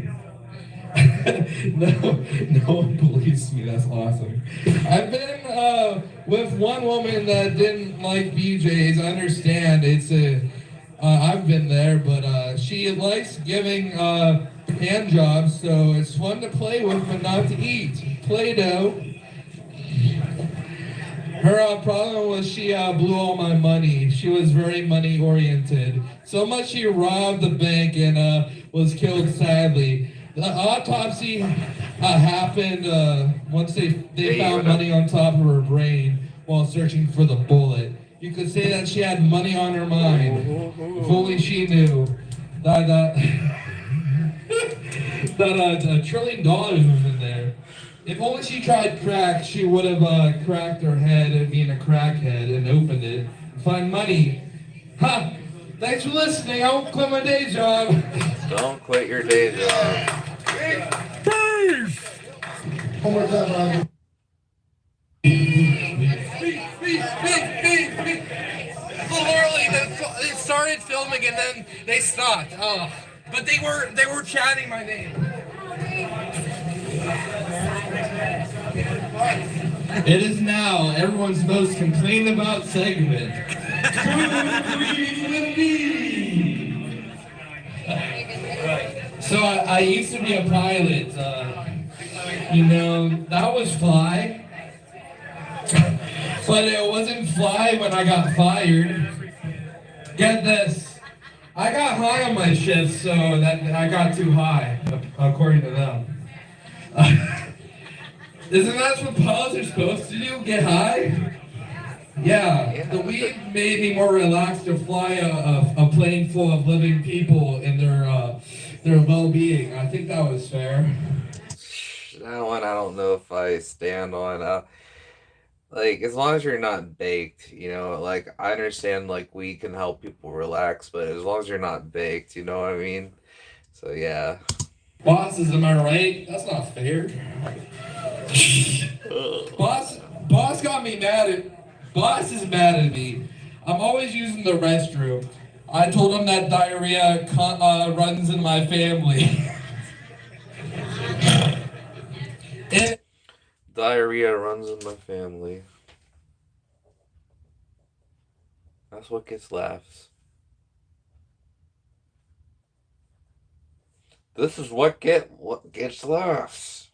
No one believes me. That's awesome. I've been with one woman that didn't like BJ's. I understand. I've been there, but she likes giving hand jobs, so it's fun to play with, but not to eat. Play-Doh. Her problem was she blew all my money. She was very money-oriented. So much she robbed the bank and was killed sadly. The autopsy happened once they found money on top of her brain while searching for the bullet. You could say that she had money on her mind. If only she knew that $1 trillion was in there. If only she tried crack, she would have cracked her head and being a crackhead and opened it and find money. Ha! Thanks for listening. I won't quit my day job. Don't quit your day job. One more time, Roger. Literally, they started filming and then they stopped. But they were chanting my name. It is now everyone's most complained about segment. So I used to be a pilot. That was fly. But it wasn't fly when I got fired. Get this. I got high on my shift, so that I got too high, according to them. Isn't that what pilots are supposed to do? Get high? Yeah, the weed made me more relaxed to fly a plane full of living people and their well-being. I think that was fair. That one I don't know if I stand on. Like, as long as you're not baked, like, I understand, like, we can help people relax, but as long as you're not baked, you know what I mean? So, yeah. Bosses, am I right? That's not fair. Boss got me Boss is mad at me. I'm always using the restroom. I told him that diarrhea runs in my family. Diarrhea runs in my family. That's what gets laughs. This is what gets laughs.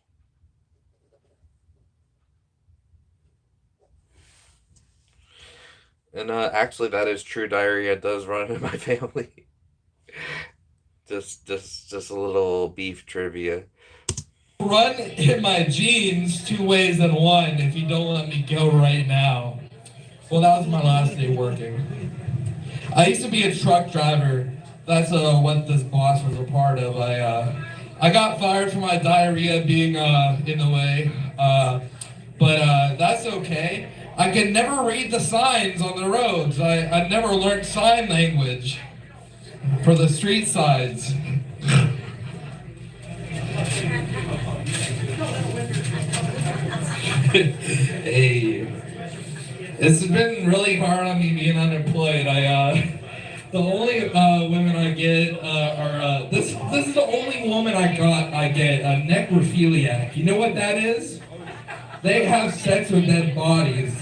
And actually, that is true. Diarrhea does run in my family. just a little beef trivia. Run in my genes 2 ways than one if you don't let me go right now. Well, that was my last day working. I used to be a truck driver. That's what this boss was a part of. I got fired for my diarrhea being in the way, but that's okay. I could never read the signs on the roads. I never learned sign language for the street signs. Hey, it's been really hard on me being unemployed. The only women I get are this is the only woman I get a necrophiliac. You know what that is? They have sex with dead bodies.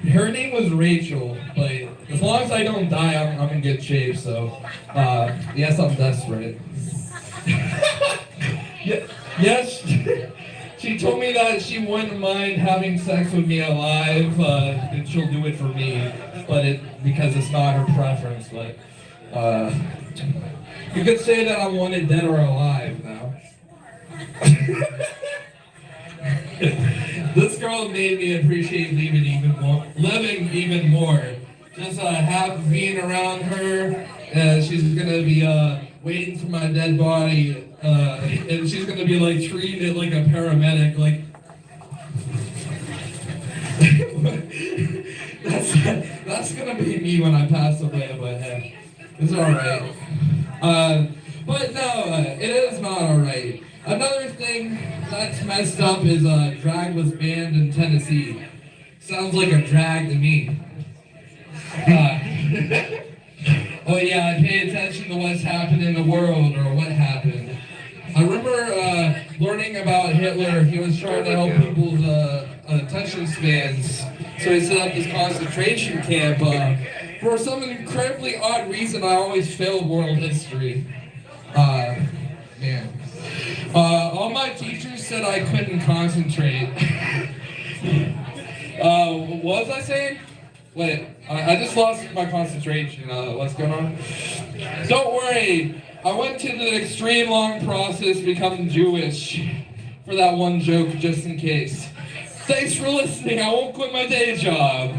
Her name was Rachel, but as long as I don't die, I'm in good shape. So yes, I'm desperate. Yes. She told me that she wouldn't mind having sex with me alive, and she'll do it for me, because it's not her preference. But you could say that I wanted dead or alive now. This girl made me appreciate living even more. Just being around her. She's gonna be waiting for my dead body. And she's gonna be like treating it like a paramedic, like that's gonna gonna be me when I pass away, but hey, it's alright. But no, it is not alright. Another thing that's messed up is drag was banned in Tennessee. Sounds like a drag to me. Oh yeah, I pay attention to what's happened in the world or what happened. I remember learning about Hitler. He was trying to help people's attention spans, so he set up this concentration camp. For some incredibly odd reason, I always failed world history. Man. All my teachers said I couldn't concentrate. What was I saying? Wait, I just lost my concentration. What's going on? Don't worry. I went to the extreme long process becoming Jewish for that one joke just in case. Thanks for listening. I won't quit my day job.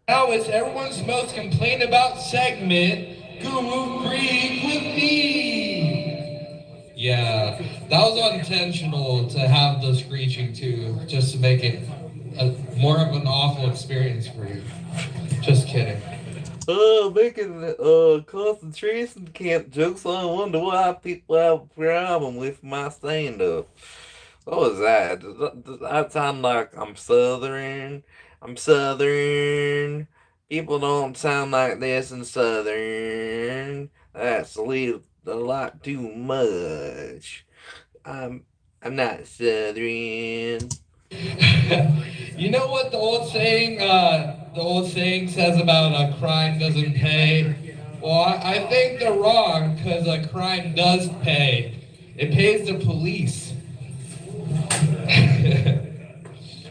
Now it's everyone's most complained about segment, Goo Greek with me. Yeah, that was intentional to have the screeching too, just to make it more of an awful experience for you. Just kidding. Making concentration camp jokes. I wonder why people have a problem with my stand-up. What was that? Does that sound like I'm Southern? I'm Southern. People don't sound like this in Southern. That's a lot too much. I'm not Southern. You know what the old saying says about a crime doesn't pay? Well, I think they're wrong because a crime does pay. It pays the police.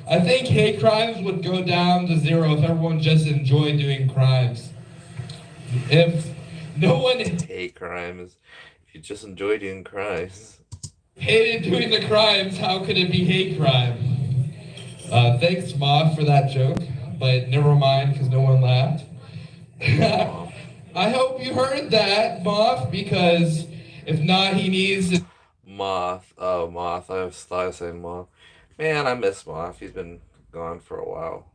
I think hate crimes would go down to zero if everyone just enjoyed doing crimes. If no one Hate crimes. If you just enjoy doing crimes. hated doing the crimes, how could it be hate crime? Thanks, Ma, for that joke, but never mind, because no one laughed. I hope you heard that, Moth, because if not, he needs to... Moth. Oh, Moth. I was saying Moth. Man, I miss Moth. He's been gone for a while.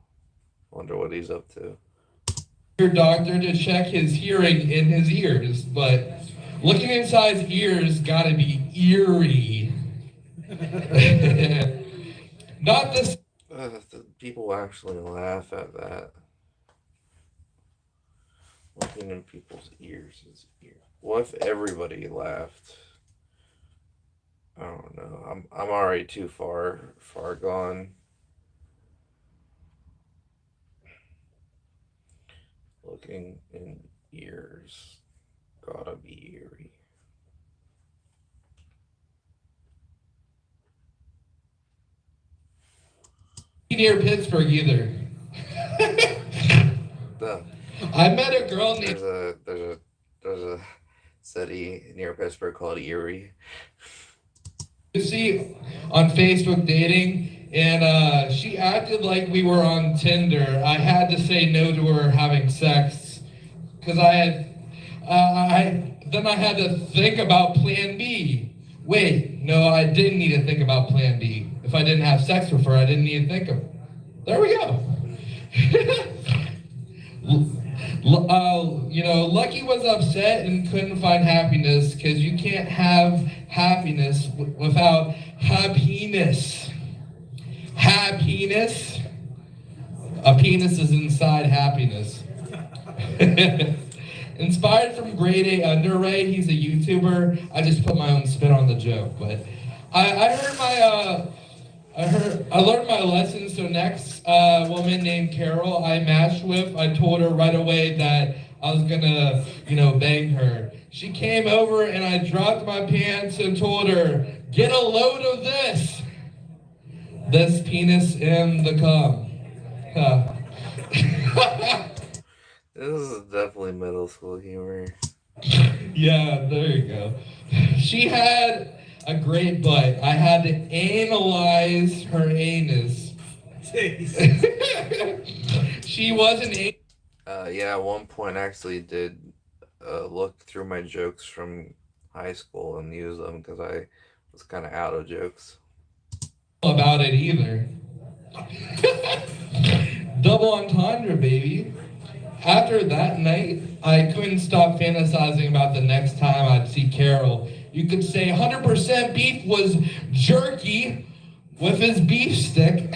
Wonder what he's up to. Your doctor to check his hearing in his ears, but looking inside his ears gotta be eerie. Not this. People actually laugh at that. Looking in people's ears is ear. What if everybody laughed? I don't know. I'm already too far gone. Looking in ears. Gotta be eerie. Near Pittsburgh either. The, I met a girl named. there's a city near Pittsburgh called Erie. You see on Facebook dating, and she acted like we were on Tinder. I had to say no to her having sex because I had to think about Plan B. Wait, no, I didn't need to think about Plan B. If I didn't have sex with her, I didn't need to think of. There we go. Lucky was upset and couldn't find happiness because you can't have happiness without happiness. Happiness. A penis is inside happiness. Inspired from grade A Underray, he's a YouTuber. I just put my own spin on the joke, but I learned my lesson. So next woman named Carol I matched with, I told her right away that I was gonna, bang her. She came over and I dropped my pants and told her, "Get a load of this." This penis in the cum. This is definitely middle school humor. Yeah, there you go. She had a great butt. I had to analyze her anus. She wasn't Yeah, at one point I actually did look through my jokes from high school and use them because I was kind of out of jokes. about it either. Double entendre, baby. After that night, I couldn't stop fantasizing about the next time I'd see Carol. You could say 100% beef was jerky with his beef stick.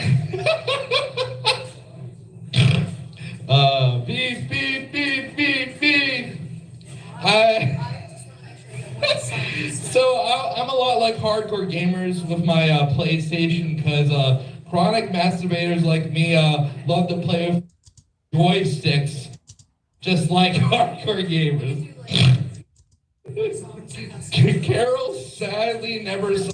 Beef, beef, beef, beef, beef. I. I'm a lot like hardcore gamers with my PlayStation because chronic masturbators like me love to play with joysticks, just like hardcore gamers. Carol sadly never saw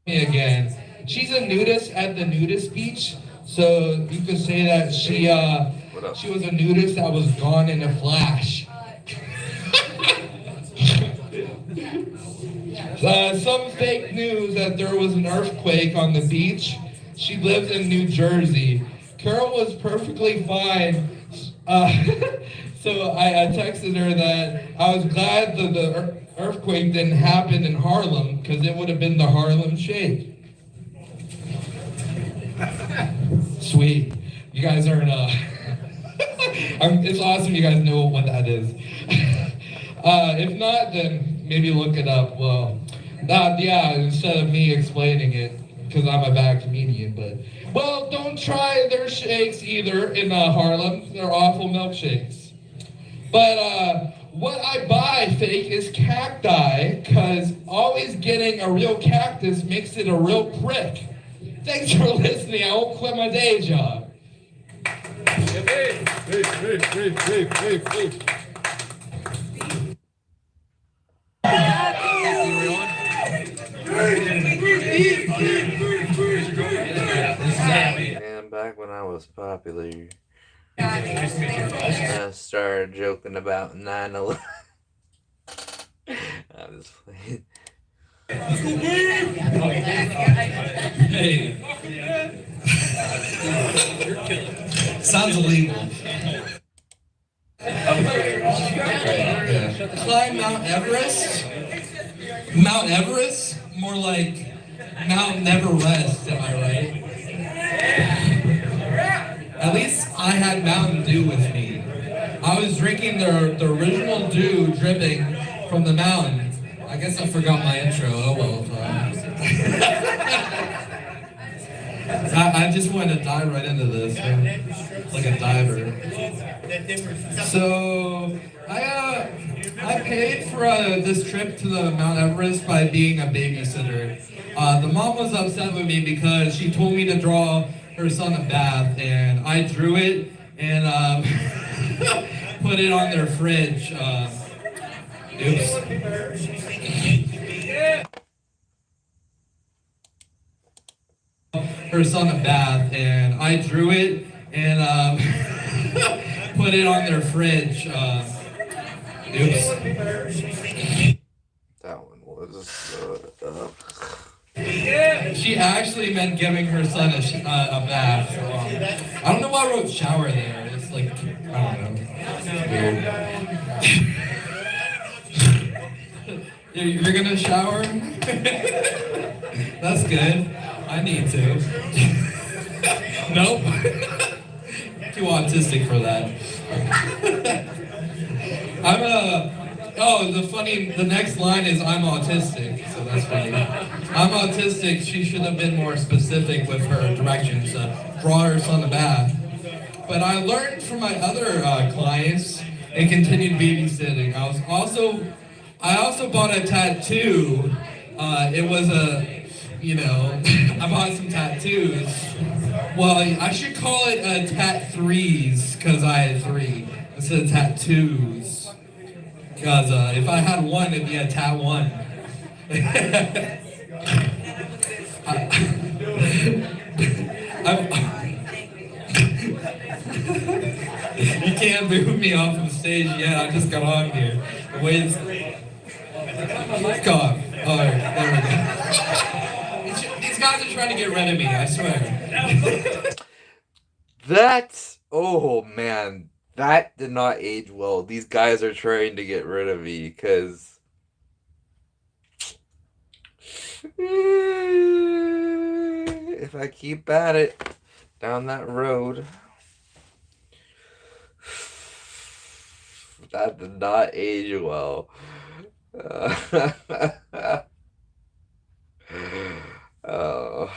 me again. She's a nudist at the nudist beach, so you could say that she was a nudist that was gone in a flash. Some fake news that there was an earthquake on the beach. She lives in New Jersey. Carol was perfectly fine. So I texted her that I was glad that the earthquake didn't happen in Harlem because it would have been the Harlem Shake. Sweet. You guys aren't, it's awesome you guys know what that is. If not, then maybe look it up. Well, yeah, instead of me explaining it, because I'm a bad comedian, but, well, don't try their shakes either in Harlem. They're awful milkshakes. But what I buy fake is cacti, because always getting a real cactus makes it a real prick. Thanks for listening. I won't quit my day job. And back when I was popular, I started joking about 9/11. I'm just playing. Hey. Sounds illegal. Climb Mount Everest? Mount Everest? More like Mount Never Rest, am I right? At least I had Mountain Dew with me. I was drinking the original dew dripping from the mountain. I guess I forgot my intro. Oh well. I just wanted to dive right into this, like a diver. So I paid for this trip to the Mount Everest by being a babysitter. The mom was upset with me because she told me to draw her son a bath, and I drew it and put it on their fridge. Oops. Her son a bath, and I drew it and put it on their fridge. Oops. That one was. She actually meant giving her son a bath. So, I don't know why I wrote shower there. It's like, I don't know. It's weird. You're gonna shower? That's good. I need to. Nope. Too autistic for that. The next line is I'm autistic, so that's funny. I'm autistic, she should have been more specific with her directions, draw her son a bath. But I learned from my other clients and continued babysitting. I also bought a tattoo. It was I bought some tattoos. Well, I should call it tat-threes, because I had 3 instead of tattoos. Because if I had 1, it'd be a tat-1. You can't move me off of stage yet. I just got on here. The way it's... God. Oh, there we go. These guys are trying to get rid of me, I swear. Oh man, that did not age well. These guys are trying to get rid of me because if I keep at it, down that road. That did not age well. Oh.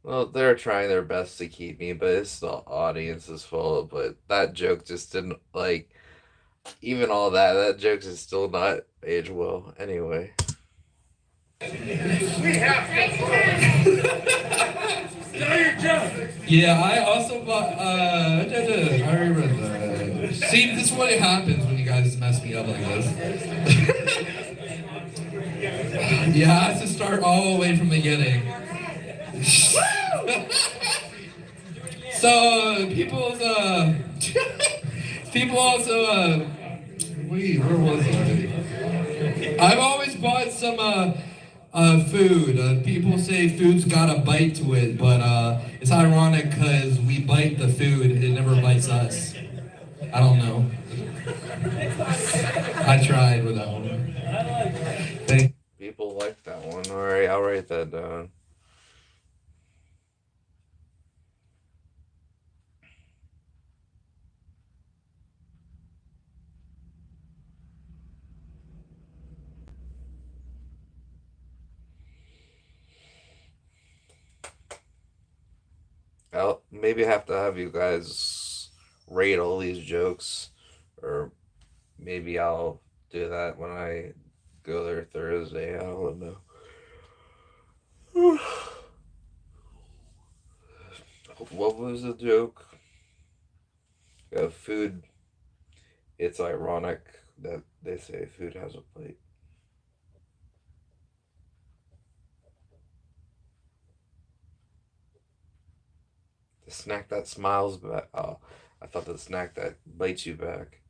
Well, they're trying their best to keep me, but it's the audience's fault. But that joke just didn't like even all that. That joke is still not age well. Anyway. Yeah, I also bought, I remember that. See, this is what happens when you guys mess me up like this. Yeah, I have to start all the way from the beginning. So, people also, wait, where was I? I've always bought some, food. People say food's got a bite to it, but it's ironic because we bite the food, it never bites us. I don't know. I tried with that one. People like that one. Alright, I'll write that down. I'll maybe have to have you guys rate all these jokes, or maybe I'll do that when I go there Thursday. I don't know. What was the joke? Food. It's ironic that they say food has a plate. The snack that smiles back. Oh, I thought the snack that bites you back.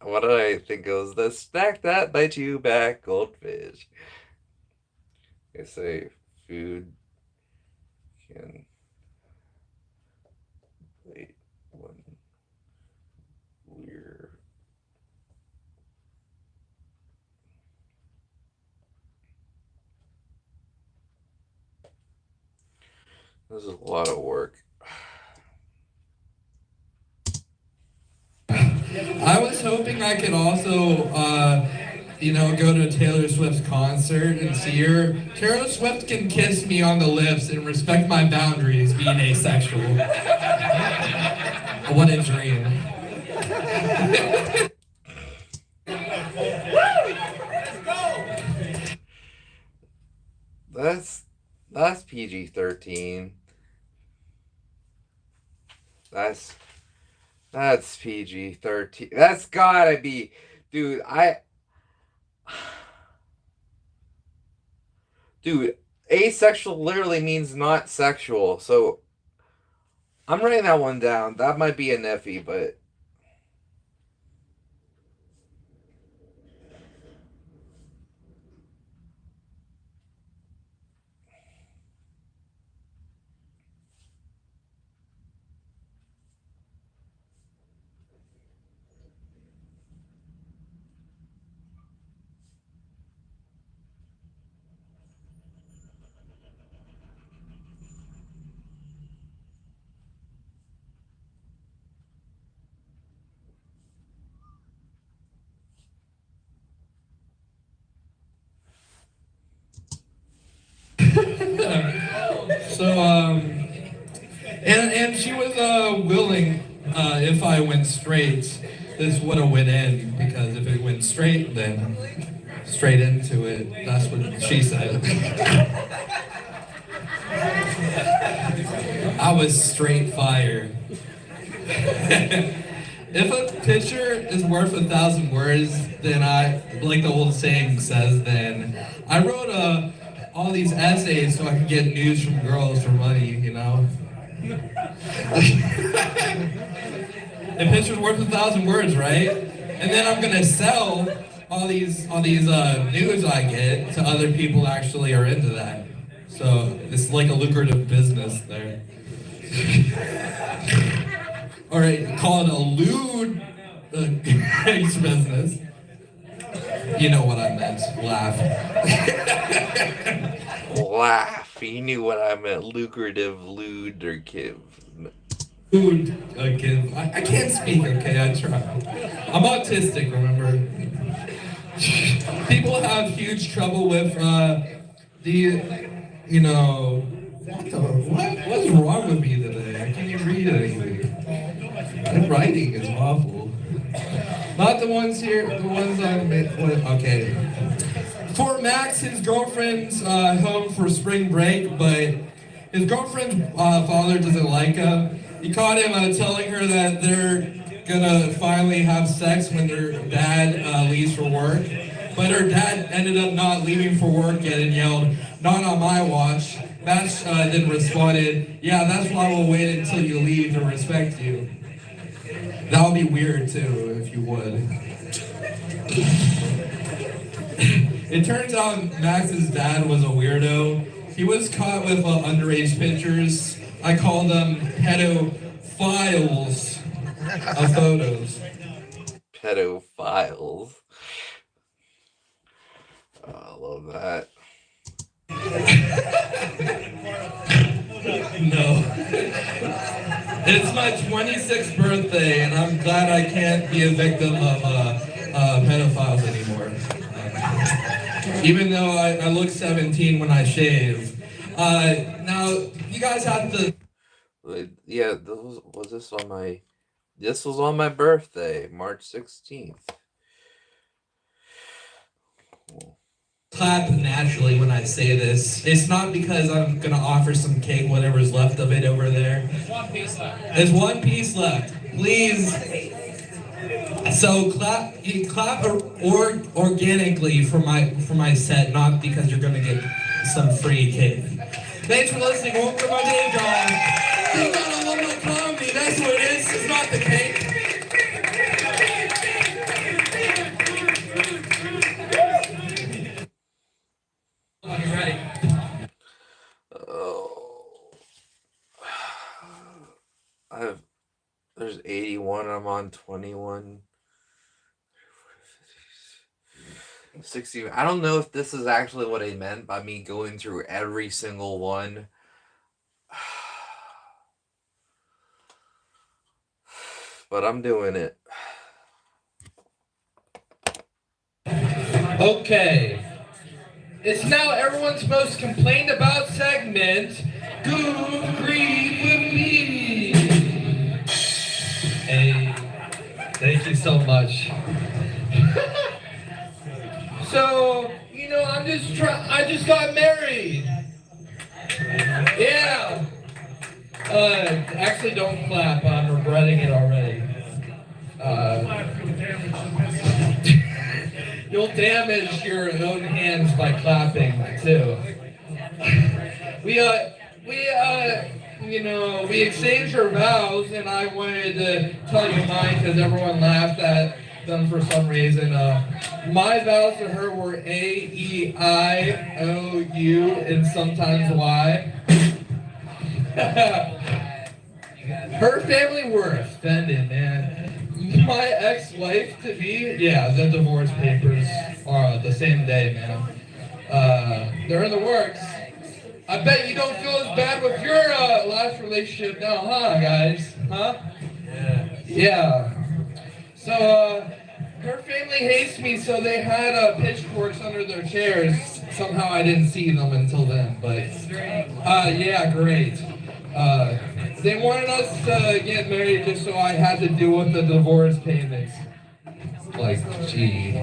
What did I think it was? The snack that bites you back, goldfish. They say food can wait when we're this is a lot of work. I was hoping I could also, go to Taylor Swift's concert and see her. Taylor Swift can kiss me on the lips and respect my boundaries being asexual. What a dream. That's PG-13. That's PG-13. That's gotta be, dude. Dude, asexual literally means not sexual. So I'm writing that one down. That might be an iffy, but So, and she was willing, if I went straight, this would have went in, because if it went straight, then straight into it. That's what she said. I was straight fire. If a picture is worth 1,000 words, then like the old saying says, then I wrote all these essays so I could get news from girls for money, you know? The picture's worth 1,000 words, right? And then I'm gonna sell all these news I get to other people who actually are into that. So it's like a lucrative business there. Or call it a lewd business. You know what I meant. Laugh. laugh. He knew what I meant. Lucrative, lewd, or kiv. Food, kid. I can't speak, okay? I try. I'm autistic, remember? People have huge trouble with you know, what's wrong with me today? I can't even read anything. My writing is awful. Not the ones here, the ones on, okay. For Max, his girlfriend's home for spring break, but his girlfriend's father doesn't like him. He caught him telling her that they're gonna finally have sex when their dad leaves for work. But her dad ended up not leaving for work yet and yelled, "Not on my watch." Max then responded, "Yeah, that's why we'll wait until you leave to respect you." That would be weird too, if you would. It turns out Max's dad was a weirdo. He was caught with underage pictures. I call them pedophiles of photos. Pedophiles. Oh, I love that. No. It's my 26th birthday, and I'm glad I can't be a victim of pedophiles anymore. Even though I look 17 when I shave. Now, you guys have to... Yeah, this was on my birthday, March 16th. Clap naturally when I say this. It's not because I'm gonna offer some cake, whatever's left of it over there. There's one piece left. There's one piece left. Please. So clap organically for my set, not because you're gonna get some free cake. Thanks for listening. Home for my day job. You gotta love my comedy. That's what it is. It's not the cake. Are you ready? Oh, there's 81. I'm on 21. 60. I don't know if this is actually what I meant by me going through every single one. But I'm doing it. Okay. It's now everyone's most complained about segment, Goof Grief with Me. Hey, thank you so much. So, I just got married. Yeah. Actually don't clap, I'm regretting it already. You'll damage your own hands by clapping too. We exchanged our vows, and I wanted to tell you mine because everyone laughed at them for some reason. My vows to her were A-E-I-O-U and sometimes Y. Her family were offended, man. My ex-wife to be, yeah, the divorce papers are the same day, man. They're in the works. I bet you don't feel as bad with your last relationship now, huh, guys? Huh? Yeah. So, her family hates me, so they had pitchforks under their chairs. Somehow I didn't see them until then, but, yeah, great. They wanted us to get married just so I had to deal with the divorce payments. Like, gee.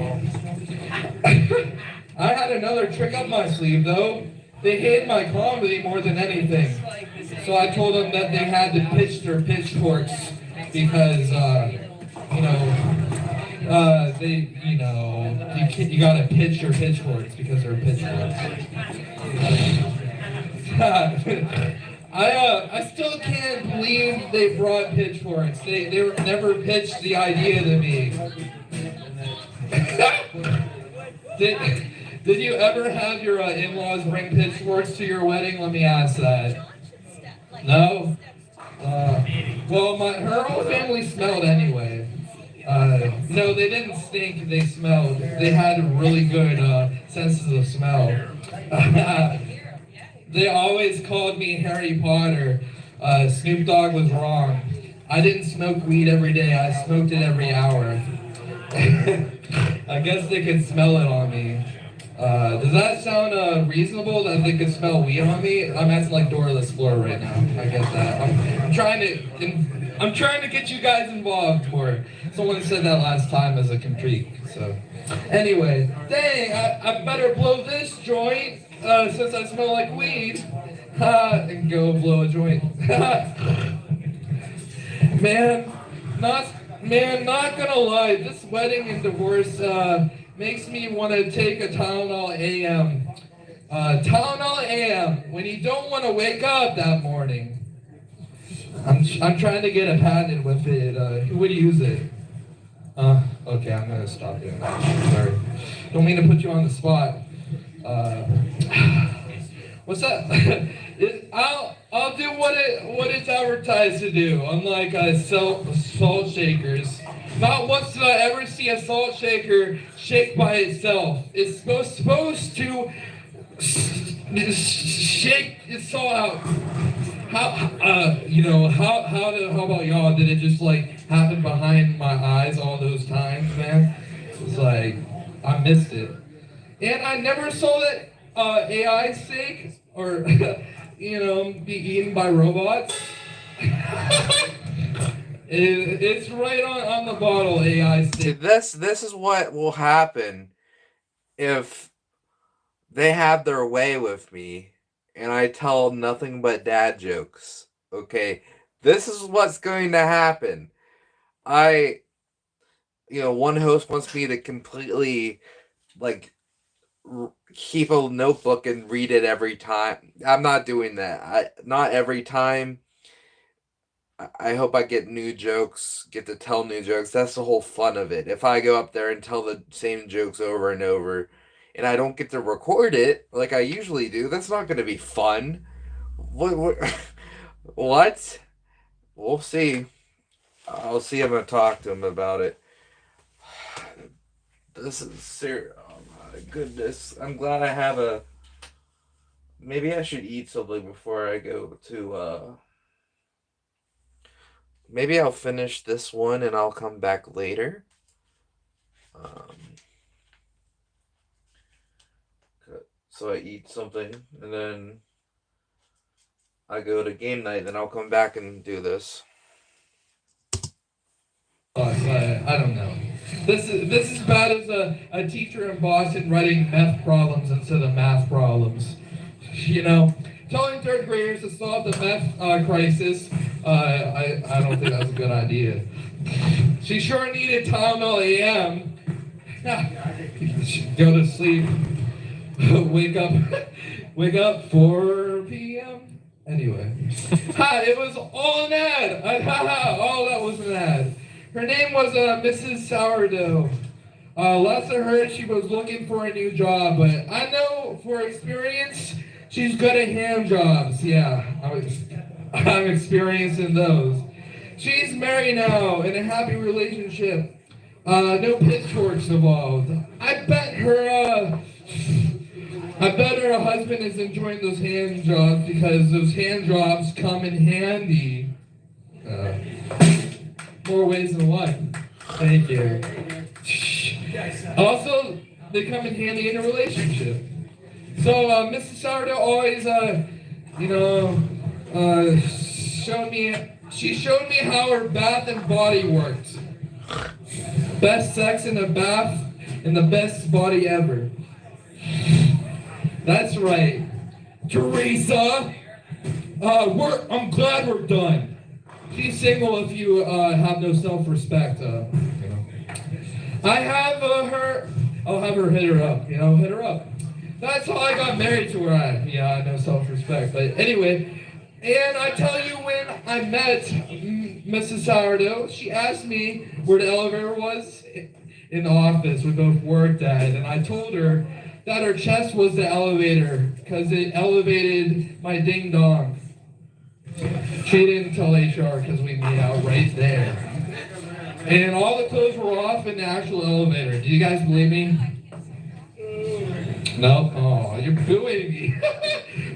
I had another trick up my sleeve, though. They hate my comedy more than anything. So I told them that they had to pitch their pitchforks because, you gotta pitch your pitchforks because they're pitchforks. I still can't believe they brought pitchforks. They never pitched the idea to me. Did you ever have your in-laws bring pitchforks to your wedding? Let me ask that. No? Well, her whole family smelled anyway. No, they didn't stink, they smelled. They had really good senses of smell. They always called me Harry Potter. Snoop Dogg was wrong. I didn't smoke weed every day. I smoked it every hour. I guess they could smell it on me. Does that sound reasonable that they could smell weed on me? I'm acting like Dora the Explorer right now. I get that. I'm trying to get you guys involved more. Someone said that last time as a critique. So, anyway, dang, I better blow this joint since I smell like weed. And go blow a joint. Not gonna lie, this wedding and divorce makes me want to take a Tylenol AM. Tylenol AM, when you don't want to wake up that morning. I'm trying to get a patent with it. Who would use it? Okay, I'm gonna stop doing that. Sorry. Don't mean to put you on the spot. What's up? I'll do what it's advertised to do. Unlike salt shakers. Not once did I ever see a salt shaker shake by itself. It's supposed to shake its salt out. How about y'all? Did it just like happen behind my eyes all those times, man? It's like I missed it, and I never saw that AI steak or be eaten by robots. It's right on the bottle, AI steak. This is what will happen if they have their way with me and I tell nothing but dad jokes. Okay, this is what's going to happen. One host wants me to completely keep a notebook and read it every time. I'm not doing that. Not every time. I hope I get new jokes, get to tell new jokes. That's the whole fun of it. If I go up there and tell the same jokes over and over, and I don't get to record it like I usually do, that's not going to be fun. What? What? We'll see. I'll see if I talk to him about it. This is serious. Oh my goodness. I'm glad I have a... Maybe I should eat something before I go to... Maybe I'll finish this one and I'll come back later. So I eat something and then I go to game night, then I'll come back and do this. I don't know. This is bad as a teacher in Boston writing meth problems instead of math problems. Telling third graders to solve the meth crisis, I don't think that's a good idea. She sure needed Tylenol AM. Go to sleep. Wake up 4 p.m. Anyway. It was all an ad. All that was an ad. Her name was Mrs. Sourdough. Last I heard, she was looking for a new job, but I know for experience, she's good at hand jobs. Yeah, I'm experiencing those. She's married now in a happy relationship. No pitchforks involved. I bet her husband is enjoying those hand jobs because those hand jobs come in handy. More ways than one. Thank you. Also, they come in handy in a relationship. So, Mrs. Sourdough always, she showed me how her bath and body worked. Best sex in the bath and the best body ever. That's right. Teresa, I'm glad we're done. She's single if you have no self-respect. I'll have her hit her up, hit her up. That's how I got married to her. Yeah, no self-respect. But anyway, and I tell you, when I met Mrs. Sourdough, she asked me where the elevator was in the office we both worked at, and I told her that her chest was the elevator because it elevated my ding-dong. She didn't tell HR because we meet out right there. And all the clothes were off in the actual elevator. Do you guys believe me? No? Oh, you're booing me.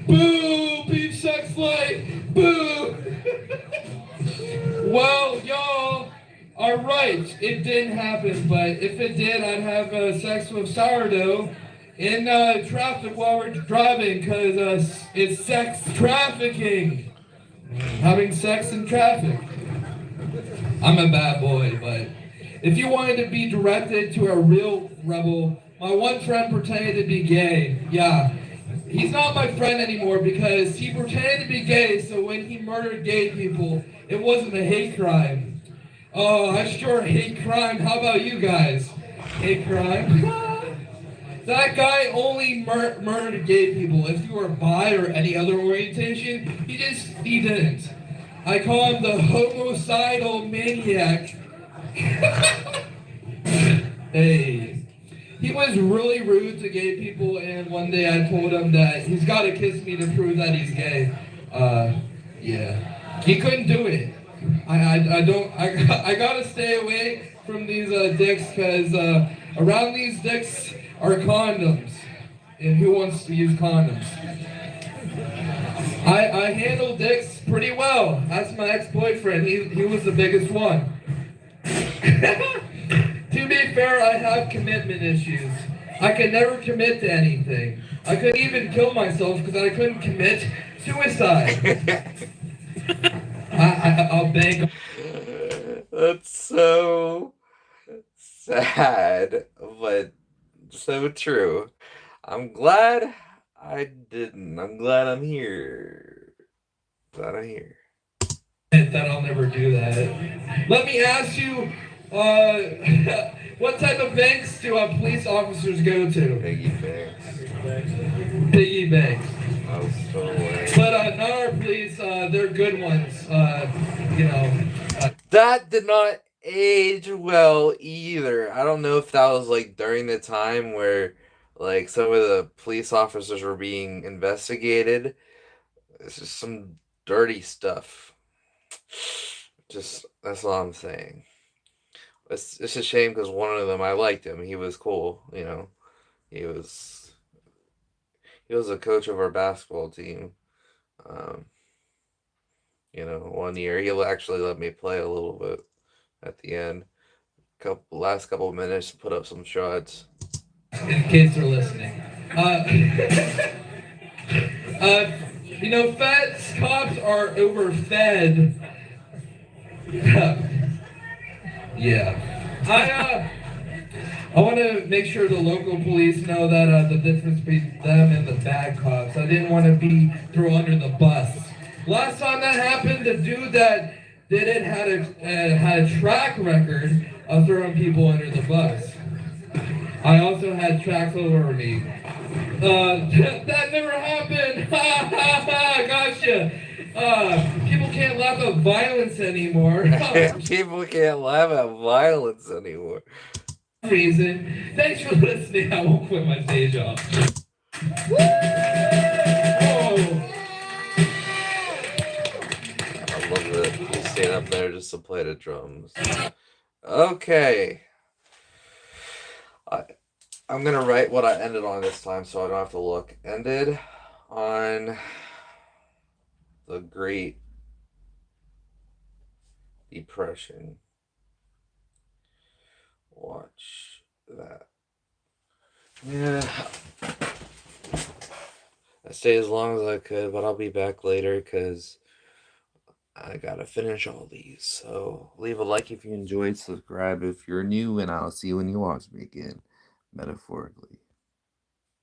Boo! Beef sex life! Boo! Well, y'all are right. It didn't happen, but if it did, I'd have sex with sourdough in traffic while we're driving, because it's sex trafficking. Having sex in traffic. I'm a bad boy, but if you wanted to be directed to a real rebel, my one friend pretended to be gay. Yeah. He's not my friend anymore because he pretended to be gay, so when he murdered gay people, it wasn't a hate crime. Oh, I sure hate crime. How about you guys? Hate crime? That guy only murdered gay people. If you were bi or any other orientation, he didn't. I call him the homicidal maniac. Hey. He was really rude to gay people, and one day I told him that he's got to kiss me to prove that he's gay. Yeah. He couldn't do it. I gotta stay away from these dicks, because around these dicks are condoms. And who wants to use condoms? I handle dicks pretty well. That's my ex-boyfriend. He was the biggest one. To be fair, I have commitment issues. I could never commit to anything. I couldn't even kill myself because I couldn't commit suicide. I'll beg. That's so sad, but so true. I'm glad I didn't. I'm glad I'm here. Glad I'm here. That I'll never do that. Let me ask you, what type of banks do police officers go to? Piggy banks. Piggy banks. I was so away. But not our police, they're good ones. That did not age well either. I don't know if that was like during the time where like some of the police officers were being investigated. It's just some dirty stuff. Just that's all I'm saying. It's a shame because one of them I liked him. He was cool, you know. He was a coach of our basketball team. Um, one year he actually let me play a little bit at the end. Last couple of minutes, put up some shots. In case they're listening. Feds, cops are overfed. Yeah. I want to make sure the local police know that the difference between them and the bad cops. I didn't want to be thrown under the bus. Last time that happened, the dude that did it had a track record of throwing people under the bus. I also had tracks over me. That never happened. Ha ha ha! Gotcha. People can't laugh at violence anymore. People can't laugh at violence anymore. Reason. Thanks for listening. I won't quit my day job. Woo! I love that you stand up there just to play the drums. Okay. I'm gonna write what I ended on this time so I don't have to look. Ended on the Great Depression. Watch that. Yeah. I stayed as long as I could, but I'll be back later because I gotta finish all these. So leave a like if you enjoyed, subscribe if you're new, and I'll see you when you watch me again, metaphorically.